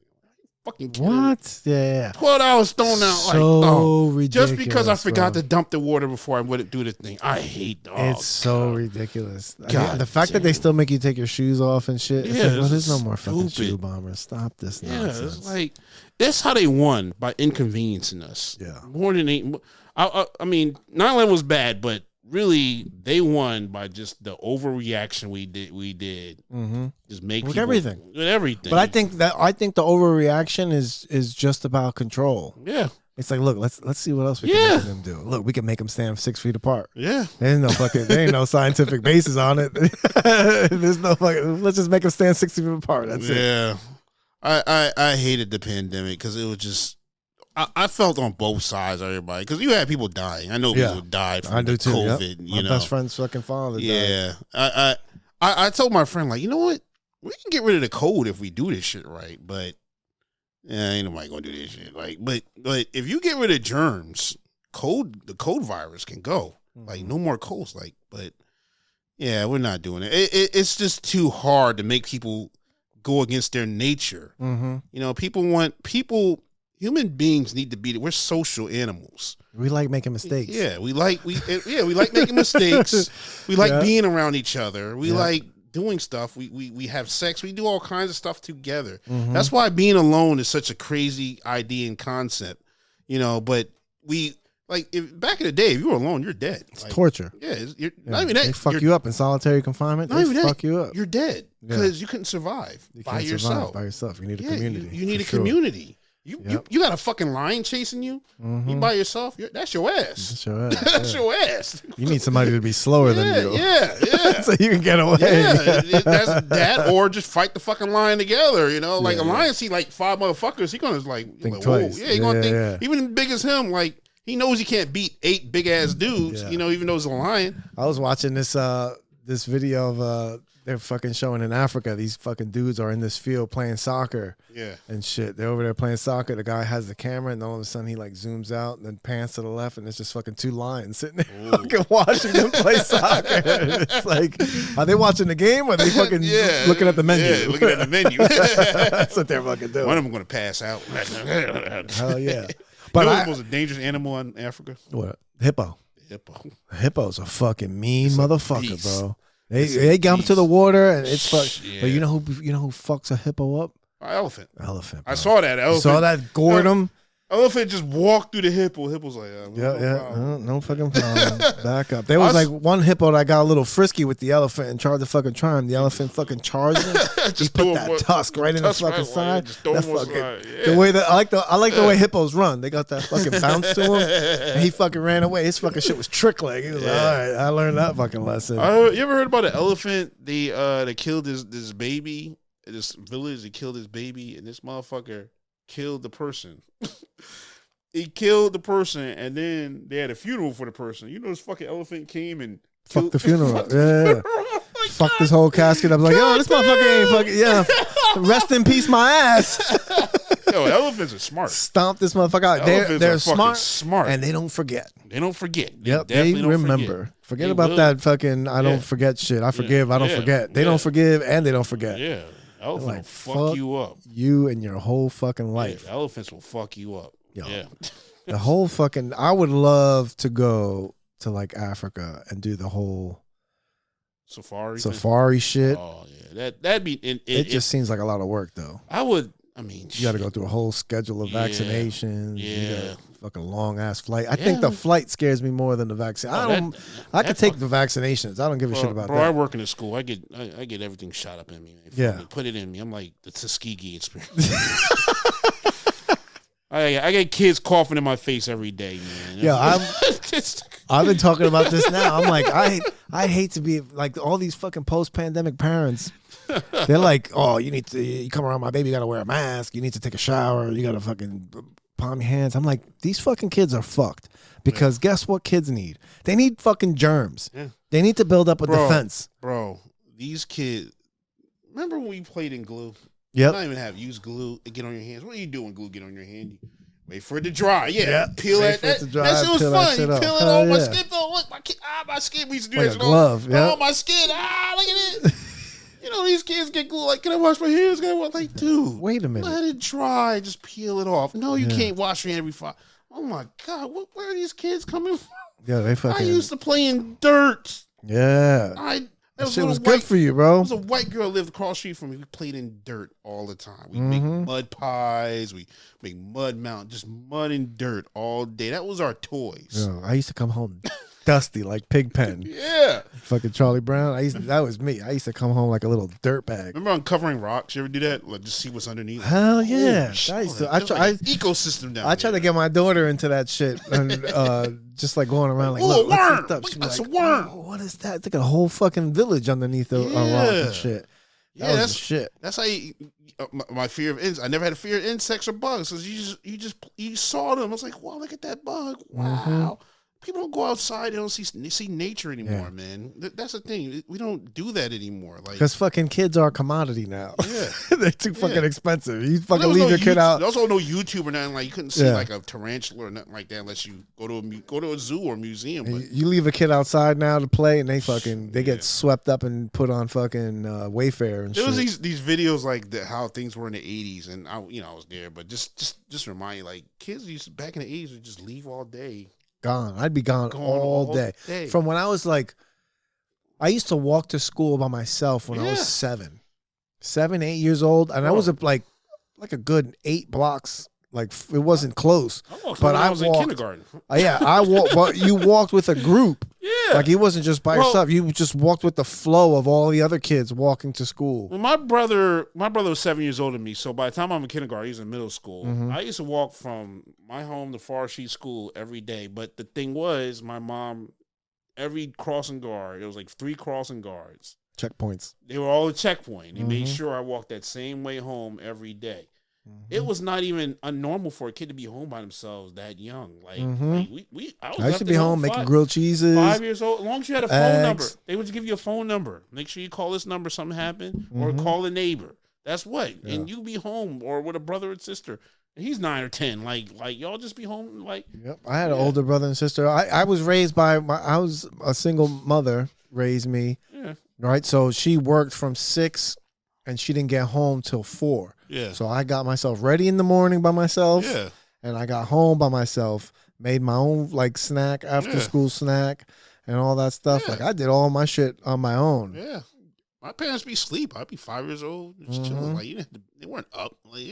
Fucking kidding what? Me? Yeah. $12 thrown out. So ridiculous. Just because I forgot to dump the water before I would do the thing. I hate dogs. It's so ridiculous. The fact that they still make you take your shoes off and shit. Yeah, there's no more fucking shoe bombers. Stop this nonsense. Yeah, it's like that's how they won, by inconveniencing us. Yeah. More than I mean, 9/11 was bad, but really they won by just the overreaction we did. Just make with everything. But I think the overreaction is just about control. Yeah. It's like, look, let's see what else we can make them do. Look, we can make them stand 6 feet apart. Yeah. There ain't no scientific basis on it. There's no fucking, let's just make them stand 6 feet apart. That's it. Yeah. I hated the pandemic because it was just, I felt on both sides of everybody because you had people dying. I know people died from COVID. Yep. My best friend's fucking father died. I told my friend, like, you know what? We can get rid of the code if we do this shit right, but ain't nobody gonna do this shit. Like, but if you get rid of germs, the code virus can go. Like, no more codes. Like, but yeah, we're not doing it. It's just too hard to make people go against their nature. Human beings need to be. We're social animals. We like making mistakes. Yeah, we like making mistakes. We like being around each other. We like doing stuff. We have sex. We do all kinds of stuff together. That's why being alone is such a crazy idea and concept. But we back in the day, if you were alone, you're dead. It's torture. Yeah, not even that. They fuck you up in solitary confinement. They fuck you up. You're dead because you couldn't survive by yourself. You need a community. You need a community. You got a fucking lion chasing you. You by yourself. That's your ass. That's your ass. You need somebody to be slower than you. Yeah. So you can get away. Yeah, that's that, or just fight the fucking lion together. A lion see like 5 motherfuckers. He gonna think twice. Yeah, he gonna think even big as him. Like he knows he can't beat 8 big ass dudes. Even though it's a lion. I was watching this video of they're fucking showing in Africa. These fucking dudes are in this field playing soccer. Yeah. And shit. They're over there playing soccer. The guy has the camera, and all of a sudden he like zooms out and then pans to the left, and it's just fucking 2 lions sitting there fucking watching them play soccer. It's like, are they watching the game or are they fucking looking at the menu? Yeah, looking at the menu. That's what they're fucking doing. One of them going to pass out. Hell yeah. But what was a dangerous animal in Africa? What? Hippo. Hippo's a fucking mean motherfucker, bro. They jump to the water and it's fuck. Yeah. But you know who fucks a hippo up? Elephant. Bro. I saw that. Elephant. You saw that gored him. Elephant just walked through the hippo. Hippo's like, no fucking problem. Back up. There was like one hippo that got a little frisky with the elephant and tried to fucking try him. The elephant fucking charged him. Just put that tusk right in the fucking side. That fucking the way that I like the way hippos run. They got that fucking bounce to him, and he fucking ran away. His fucking shit was trickling. He was like, all right, I learned that fucking lesson. You ever heard about an elephant? They killed this baby. This village. They killed his baby, and this motherfucker killed the person. he killed the person, and then they had a funeral for the person. You know, this fucking elephant came and fuck the funeral. Yeah. Fuck this whole casket. I'm like, yo, this motherfucker ain't fucking. Yeah. Rest in peace, my ass. Yo, elephants are smart. Stomp this motherfucker out. They're smart, and they don't forget. They don't forget. They remember. Forget about that fucking. I don't forget shit. I forgive. I don't forget. They don't forgive, and they don't forget. Yeah, elephants will fuck you up. You and your whole fucking life. Yeah, elephants will fuck you up. Yo, yeah, the whole fucking. I would love to go to like Africa and do the whole safari shit. Oh yeah, that'd be. It just seems like a lot of work though. I mean, you got to go through a whole schedule of vaccinations. Yeah. You got a fucking long ass flight. I think the flight scares me more than the vaccine. I could take the vaccinations. I don't give a shit about that. I work in a school. I get everything shot up in me. Put it in me. I'm like the Tuskegee experience. I get kids coughing in my face every day, man. Yeah, I've been talking about this now. I'm like, I hate to be like all these fucking post-pandemic parents. They're like, oh, you come around my baby, you got to wear a mask. You need to take a shower. You got to fucking palm your hands. I'm like, these fucking kids are fucked. Because guess what kids need? They need fucking germs. Yeah. They need to build up a defense. Bro, these kids, remember when we played in glue? Yep. Not even use glue and get on your hands. What are you doing, glue get on your hand? You wait for it to dry. Yeah. Peel it. That shit was fun. You peel it on my skin. Look, my skin. We used to do like this. A glove. Oh, my skin. Look at it. You know, these kids get glue. Like, can I wash my hands? Like, dude. Wait a minute. Let it dry. Just peel it off. No, you can't wash your hand every 5. Oh, my God. Where are these kids coming from? Yeah, they fucking. I used to play in dirt. Yeah. That shit was good for you, bro. There was a white girl lived across the street from me. We played in dirt all the time. We make mud pies. We make mud mountains. Just mud and dirt all day. That was our toys. Yo, I used to come home dusty like Pigpen. Yeah. Fucking Charlie Brown. That was me. I used to come home like a little dirt bag. Remember uncovering rocks? You ever do that? Like just see what's underneath? Hell yeah. Ecosystem down I tried to get my daughter into that shit and just like going around like, look, worm. That's a worm. Oh, what is that? It's like a whole fucking village underneath a rock and shit. That's shit. That's how my fear of insects. I never had a fear of insects or bugs. Cause you saw them. I was like, wow, look at that bug. Wow. People don't go outside. They don't see nature anymore, man. That's the thing. We don't do that anymore. Like, because fucking kids are a commodity now. Yeah, they're too fucking expensive. You fucking leave your kid out. There's also no YouTube or nothing. Like you couldn't see like a tarantula or nothing like that unless you go to a zoo or museum. But you leave a kid outside now to play, and they get swept up and put on fucking Wayfair and shit. There was these videos like how things were in the 80s, and I was there, but just remind you, like kids back in the 80s would just leave all day. Gone. I'd be gone all day. From when I was like, I used to walk to school by myself when I was 7, 8 years old, and I was like a good 8 blocks. Like it wasn't close, but I was in kindergarten. I walked. But you walked with a group. Yeah, like you wasn't just by yourself. You just walked with the flow of all the other kids walking to school. Well, my brother was 7 years older than me, so by the time I'm in kindergarten, he's in middle school. I used to walk from my home to Far Street School every day. But the thing was, my mom, every crossing guard, it was like 3 crossing guards, checkpoints. They were all a checkpoint. They made sure I walked that same way home every day. It was not even unnormal for a kid to be home by themselves that young. Like, I used to be home making grilled cheeses. 5 years old. As long as you had a phone number, they would give you a phone number. Make sure you call this number, something happened, or call a neighbor. That's what. Yeah. And you be home or with a brother or sister. And he's 9 or 10. Like y'all just be home. Like, yep. I had an older brother and sister. I was raised by I was a single mother raised me. Yeah. Right. So she worked from 6 and she didn't get home till 4. Yeah. So I got myself ready in the morning by myself. Yeah. And I got home by myself, made my own like snack, after school snack and all that stuff. Yeah. Like I did all my shit on my own. Yeah. My parents be asleep. I'd be 5 years old, just chilling. Like they weren't up. Like,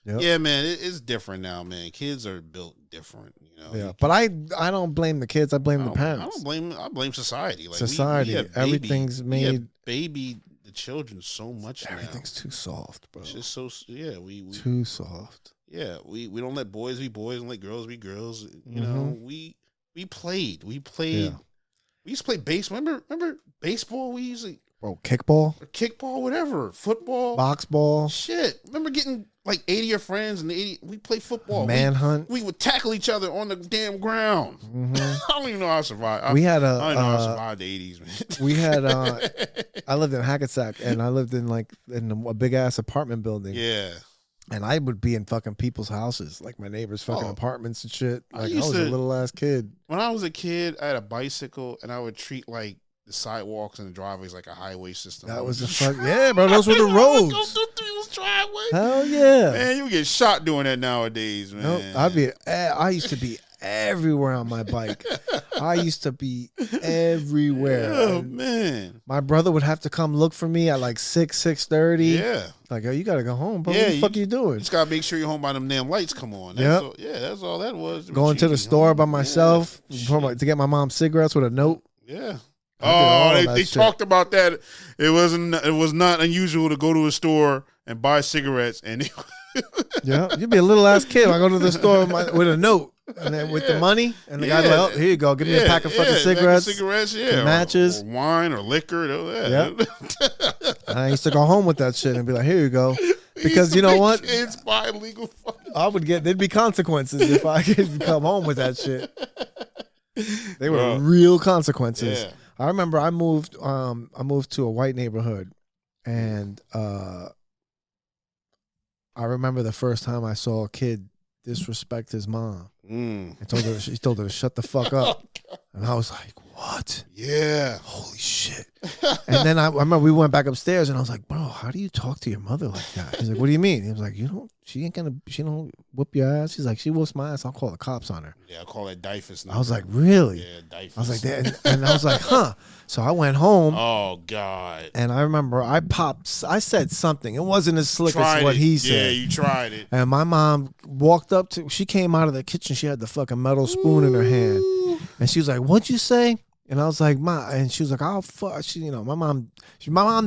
yeah, man, it's different now, man. Kids are built different, you know. Yeah, but I don't blame the kids. I blame the parents. I blame society. Like society. Everything's made baby the children so much. Everything's too soft, bro. It's just so we too soft. Yeah, we don't let boys be boys and let girls be girls. You know, we played. We used to play baseball. Remember baseball? We used to kickball, whatever, football, box ball. Shit, remember getting like 80 of your friends, and we play football. Manhunt. We would tackle each other on the damn ground. Mm-hmm. I don't even know how I survived. I don't know how I survived the 80s, man. We had I lived in Hackensack, and I lived in a big ass apartment building. Yeah. And I would be in fucking people's houses, like my neighbors' fucking apartments and shit. Like I was a little ass kid. When I was a kid, I had a bicycle, and I would treat like the sidewalks and the driveways like a highway system. That was the fuck. Yeah, bro. Those were the roads. Go through people's driveway. Hell yeah. Man, you get shot doing that nowadays, man. Nope, I used to be everywhere on my bike. I used to be everywhere. Oh, man. My brother would have to come look for me at like 6:30. Yeah. Like, yo, you got to go home, bro. What the fuck are you doing? Just got to make sure you're home by them damn lights come on. That's all that was. Going to the store by myself to get my mom cigarettes with a note. Yeah. Oh, they talked about that. It was not unusual to go to a store and buy cigarettes. And yeah, you'd be a little ass kid. I go to the store with a note. And then with the money, and the guy's like, "Oh, here you go. Give me a pack of fucking cigarettes, matches, or wine, or liquor." I used to go home with that shit and be like, "Here you go," because you know what? Kids buy illegal. There'd be consequences if I could come home with that shit. They were real consequences. Yeah. I remember I moved to a white neighborhood, and I remember the first time I saw a kid disrespect his mom. He told her to shut the fuck up. And I was like, what? Yeah. Holy shit. And then I remember we went back upstairs, and I was like, bro, how do you talk to your mother like that? He's like, what do you mean? He was like, she don't whoop your ass. He's like, she whoops my ass, I'll call the cops on her. Yeah, I'll call that Dyfus. I was like, really? Yeah, Dyfus. I was like, and I was like, huh. So I went home. Oh, God. And I remember I said something. It wasn't as slick as what he said. Yeah, you tried it. And my mom she came out of the kitchen. She had the fucking metal spoon in her hand. And she was like, what'd you say? And I was like, Ma, and she was like, oh, fuck. My mom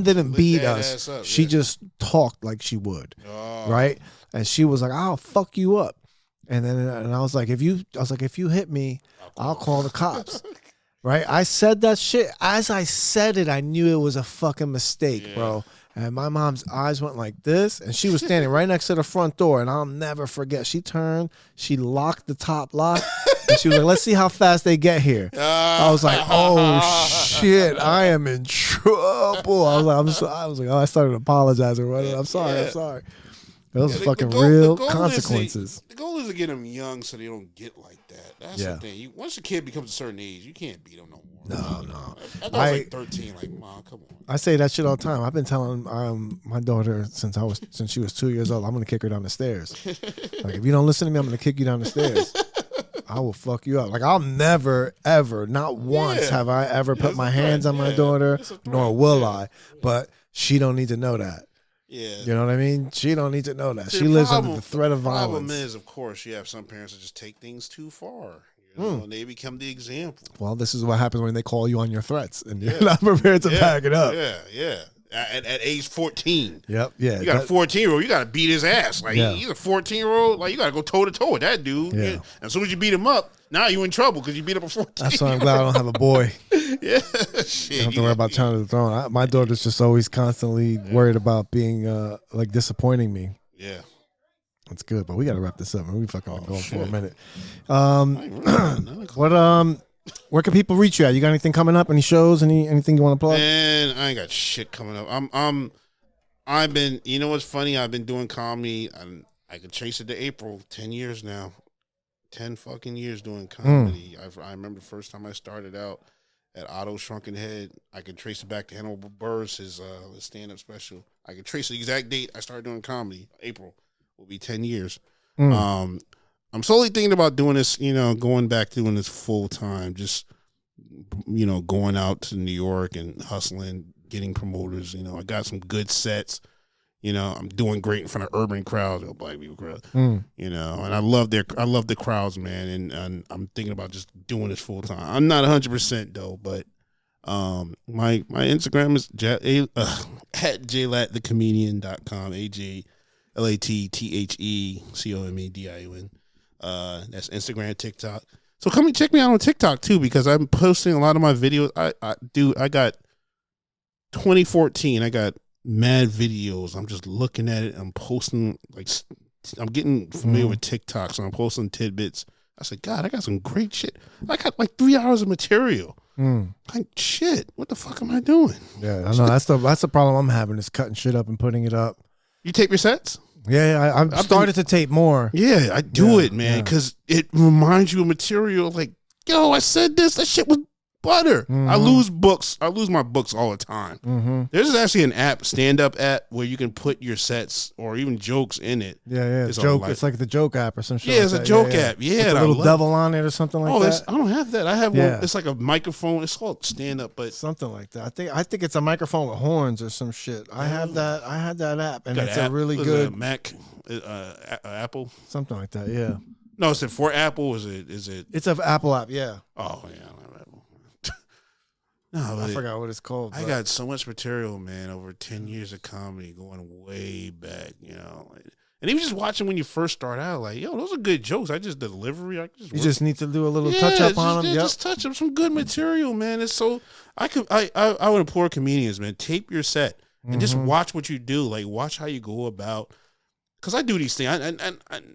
didn't beat us. She just talked like she would. Oh. Right? And she was like, I'll fuck you up. And I was like, if you hit me, I'll call the cops. Right? I said that shit. As I said it, I knew it was a fucking mistake, bro. And my mom's eyes went like this, and she was standing right next to the front door, and I'll never forget. She turned, she locked the top lock, and she was like, let's see how fast they get here. I was like, oh, shit, I am in trouble. I was like, I started apologizing. I'm sorry. Those fucking real consequences. The goal is to get them young so they don't get like that. That's the thing. Once a kid becomes a certain age, you can't beat them no more. No. I thought I was like 13. Like, Mom, come on. I say that shit all the time. I've been telling my daughter since she was 2 years old, I'm gonna kick her down the stairs. Like, if you don't listen to me, I'm gonna kick you down the stairs. I will fuck you up. Like, I'll never, ever, not once have I ever put my hands on my daughter, nor will I. But she don't need to know that. Yeah. You know what I mean? She don't need to know that. She lives under the threat of violence. The problem is, of course, you have some parents that just take things too far. You know, and they become the example. Well, this is what happens when they call you on your threats, and you're not prepared to back it up. Yeah. At age 14. Yep, yeah. You got a 14-year-old, you got to beat his ass. Like, he's a 14-year-old, like, you got to go toe-to-toe with that dude. Yeah. And as soon as you beat him up, now you in trouble because you beat up a 14. That's why I'm glad I don't have a boy. Yeah. Shit, I don't have to worry about turning the throne. My daughter's just always constantly worried about being, like, disappointing me. Yeah. That's good, but we got to wrap this up. We fucking going for a minute. Where can people reach you at? You got anything coming up? Any shows? Anything you want to plug? Man, I ain't got shit coming up. I've been, you know what's funny? I've been doing comedy. I could trace it to April. 10 years now. 10 fucking years doing comedy. I remember the first time I started out at Otto's Shrunken Head. I could trace it back to Hannibal Buress, his stand-up special. I could trace the exact date I started doing comedy. April will be 10 years. I'm slowly thinking about doing this, going back to doing this full time, just, going out to New York and hustling, getting promoters. I got some good sets. I'm doing great in front of urban crowds, black people crowds. And I love the crowds, man. And I'm thinking about just doing this full time. I'm not 100% though, but my Instagram is at JLatTheComedian.com, AJLATTHECOMEDION. That's Instagram, TikTok. So come and check me out on TikTok too, because I'm posting a lot of my videos. I got 2014. I got mad videos. I'm just looking at it. I'm posting, like, I'm getting familiar with TikTok, so I'm posting tidbits. I said, God, I got some great shit. I got like 3 hours of material. Like, shit, what the fuck am I doing? Yeah, I know. That's the problem I'm having, is cutting shit up and putting it up. You tape your sets? Yeah, I've started to tape more. Yeah, I do it, man, because it reminds you of material. Like, yo, I said this. That shit was butter. I lose books. I lose my books all the time. There's actually an app, stand-up app, where you can put your sets or even jokes in it. Yeah. It's like the joke app or some shit. Yeah, it's a joke app. Yeah, with a little devil on it or something like that. I don't have that. I have one. It's like a microphone. It's called stand-up, but something like that. I think it's a microphone with horns or some shit. I have that. I had that app, and it's a really good Mac, Apple, something like that. Yeah. No, is it for Apple? Is it? It's an Apple app. Yeah. Oh yeah. No, I forgot what it's called. I got so much material, man, over 10 years of comedy going way back, you know. And even just watching when you first start out, like, yo, those are good jokes. You just need to do a little touch up on them. Just touch up some good material, man. It's so I would implore comedians, man, tape your set and just watch what you do. Like, watch how you go about. Because I do these things.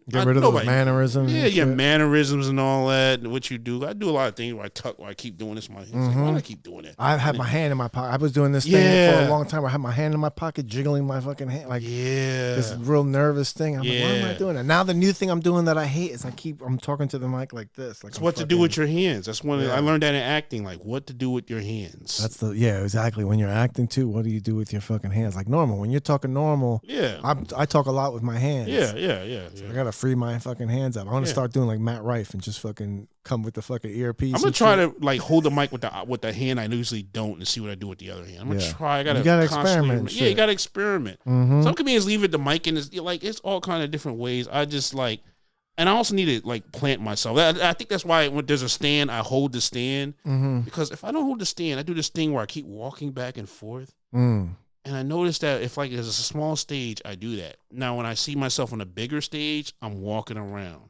Get rid of those mannerisms. Yeah, mannerisms and all that, and what you do. I do a lot of things where I tuck, where I keep doing this. My hands. Like, why do I keep doing it? I had my hand in my pocket. I was doing this thing for a long time. I had my hand in my pocket, jiggling my fucking hand. Like, this real nervous thing. I'm like, why am I doing it? Now the new thing I'm doing that I hate is I'm talking to the mic like this. Like, it's what to do with your hands. That's one I learned that in acting, like what to do with your hands. That's exactly. When you're acting too, what do you do with your fucking hands? Like normal. When you're talking normal, I talk a lot with my hands. Yeah. So I gotta free my fucking hands up. I want to start doing like Matt Rife and just fucking come with the fucking earpiece. I'm gonna try to like hold the mic with the hand I usually don't, and see what I do with the other hand. I'm gonna try. You gotta experiment. Yeah, you gotta experiment. Some comedians leave it the mic, and it's all kind of different ways. I just like, and I also need to like plant myself. I think that's why when there's a stand, I hold the stand, because if I don't hold the stand, I do this thing where I keep walking back and forth. And I noticed that if like there's a small stage, I do that. Now, when I see myself on a bigger stage, I'm walking around.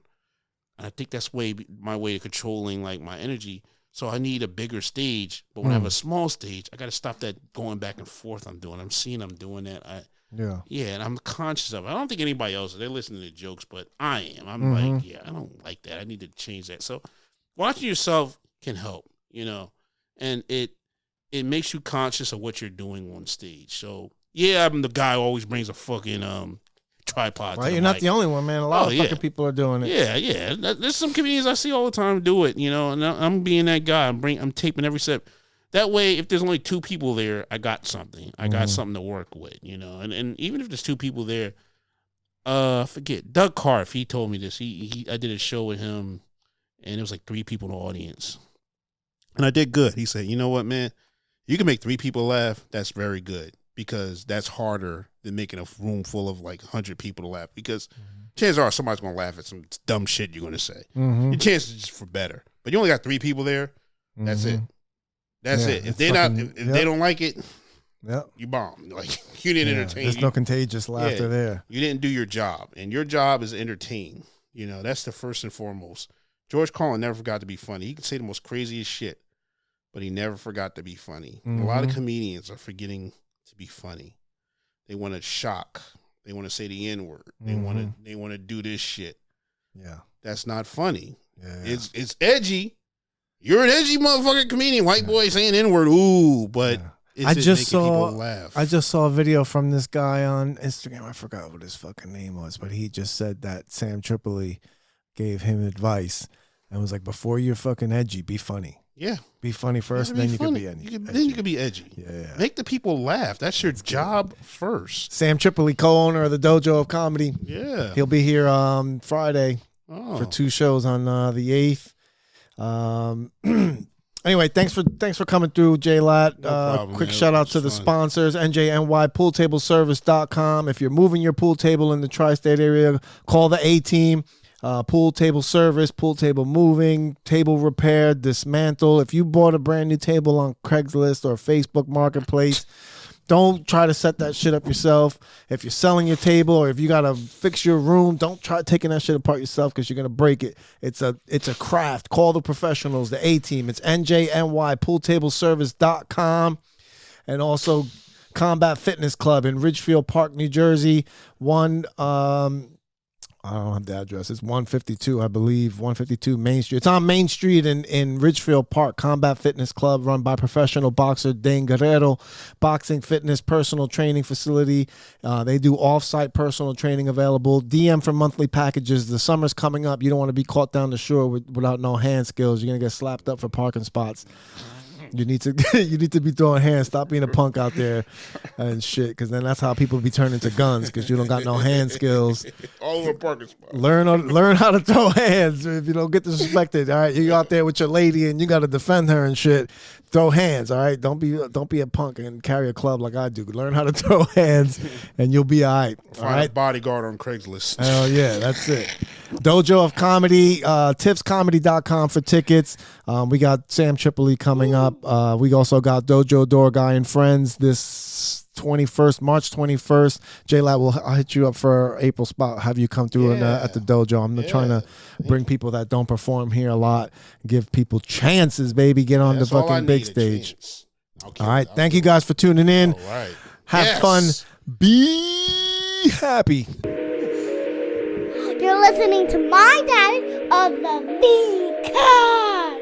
And I think that's my way of controlling like my energy. So I need a bigger stage. But when I have a small stage, I got to stop that going back and forth I'm doing. I'm seeing I'm doing that. And I'm conscious of it. I don't think anybody else, they're listening to jokes, but I am. I'm like, I don't like that. I need to change that. So watching yourself can help, you know, and it makes you conscious of what you're doing on stage. So, I'm the guy who always brings a fucking tripod. Well, you're not the only one, man. A lot of fucking people are doing it. Yeah. There's some comedians I see all the time do it, you know, and I'm being that guy. I'm taping every step. That way, if there's only 2 people there, I got something. I got something to work with, you know. And even if there's 2 people there, forget Doug Karpf. He told me this. I did a show with him, and it was like 3 people in the audience, and I did good. He said, "You know what, man? You can make 3 people laugh. That's very good, because that's harder than making a room full of like 100 people to laugh, because chances are somebody's going to laugh at some dumb shit you're going to say. Your chances are just for better. But you only got 3 people there. That's it. That's it. If they they don't like it, you bomb. Like, you didn't entertain. There's no contagious laughter there. You didn't do your job, and your job is to entertain. You know, that's the first and foremost. George Carlin never forgot to be funny. He could say the most craziest shit, but he never forgot to be funny. A lot of comedians are forgetting to be funny. They want to shock. They want to say the N-word. They want to do this shit. Yeah. That's not funny. Yeah. It's edgy. You're an edgy motherfucking comedian. White boy saying N-word. Ooh, but I just saw a video from this guy on Instagram. I forgot what his fucking name was, but he just said that Sam Tripoli gave him advice and was like, before you're fucking edgy, be funny. Yeah. Be funny first, then you can be edgy. Then you can be edgy. Yeah. Make the people laugh. That's your job first. Sam Tripoli, co-owner of the Dojo of Comedy. Yeah. He'll be here Friday for 2 shows on the 8th. Anyway, thanks for coming through, JLat. No problem, quick man. shout out to the sponsors, NJNY PoolTableService.com. If you're moving your pool table in the tri-state area, call the A-Team. Pool table service, pool table moving, table repair, dismantle. If you bought a brand new table on Craigslist or Facebook Marketplace, don't try to set that shit up yourself. If you're selling your table or if you got to fix your room, don't try taking that shit apart yourself, because you're going to break it. It's a craft. Call the professionals, the A-Team. It's NJNY PoolTableService.com. And also Combat Fitness Club in Ridgefield Park, New Jersey. I don't have the address. It's 152, I believe, 152 Main Street. It's on Main Street in Ridgefield Park. Combat Fitness Club, run by professional boxer Dane Guerrero. Boxing, fitness, personal training facility. They do off-site personal training available. DM for monthly packages. The summer's coming up. You don't want to be caught down the shore without no hand skills. You're going to get slapped up for parking spots. You need to be throwing hands. Stop being a punk out there and shit, because then that's how people be turning to guns, because you don't got no hand skills. All over parking spot. Learn how to throw hands if you don't get disrespected. All right, you out there with your lady and you got to defend her and shit. Throw hands. All right, don't be a punk and carry a club like I do. Learn how to throw hands and you'll be all right. All Find right, a bodyguard on Craigslist. Hell yeah, that's it. Dojo of Comedy, tipscomedy.com for tickets. We got Sam Tripoli coming up. We also got Dojo Door Guy and Friends this 21st, March 21st. JLat, I'll hit you up for April spot. Have you come through at the dojo. I'm trying to bring people that don't perform here a lot, give people chances, baby. Get on the fucking big stage. All right. Thank you guys for tuning in. All right. Have fun. Be happy. You're listening to my dad of the Vic Cedeno.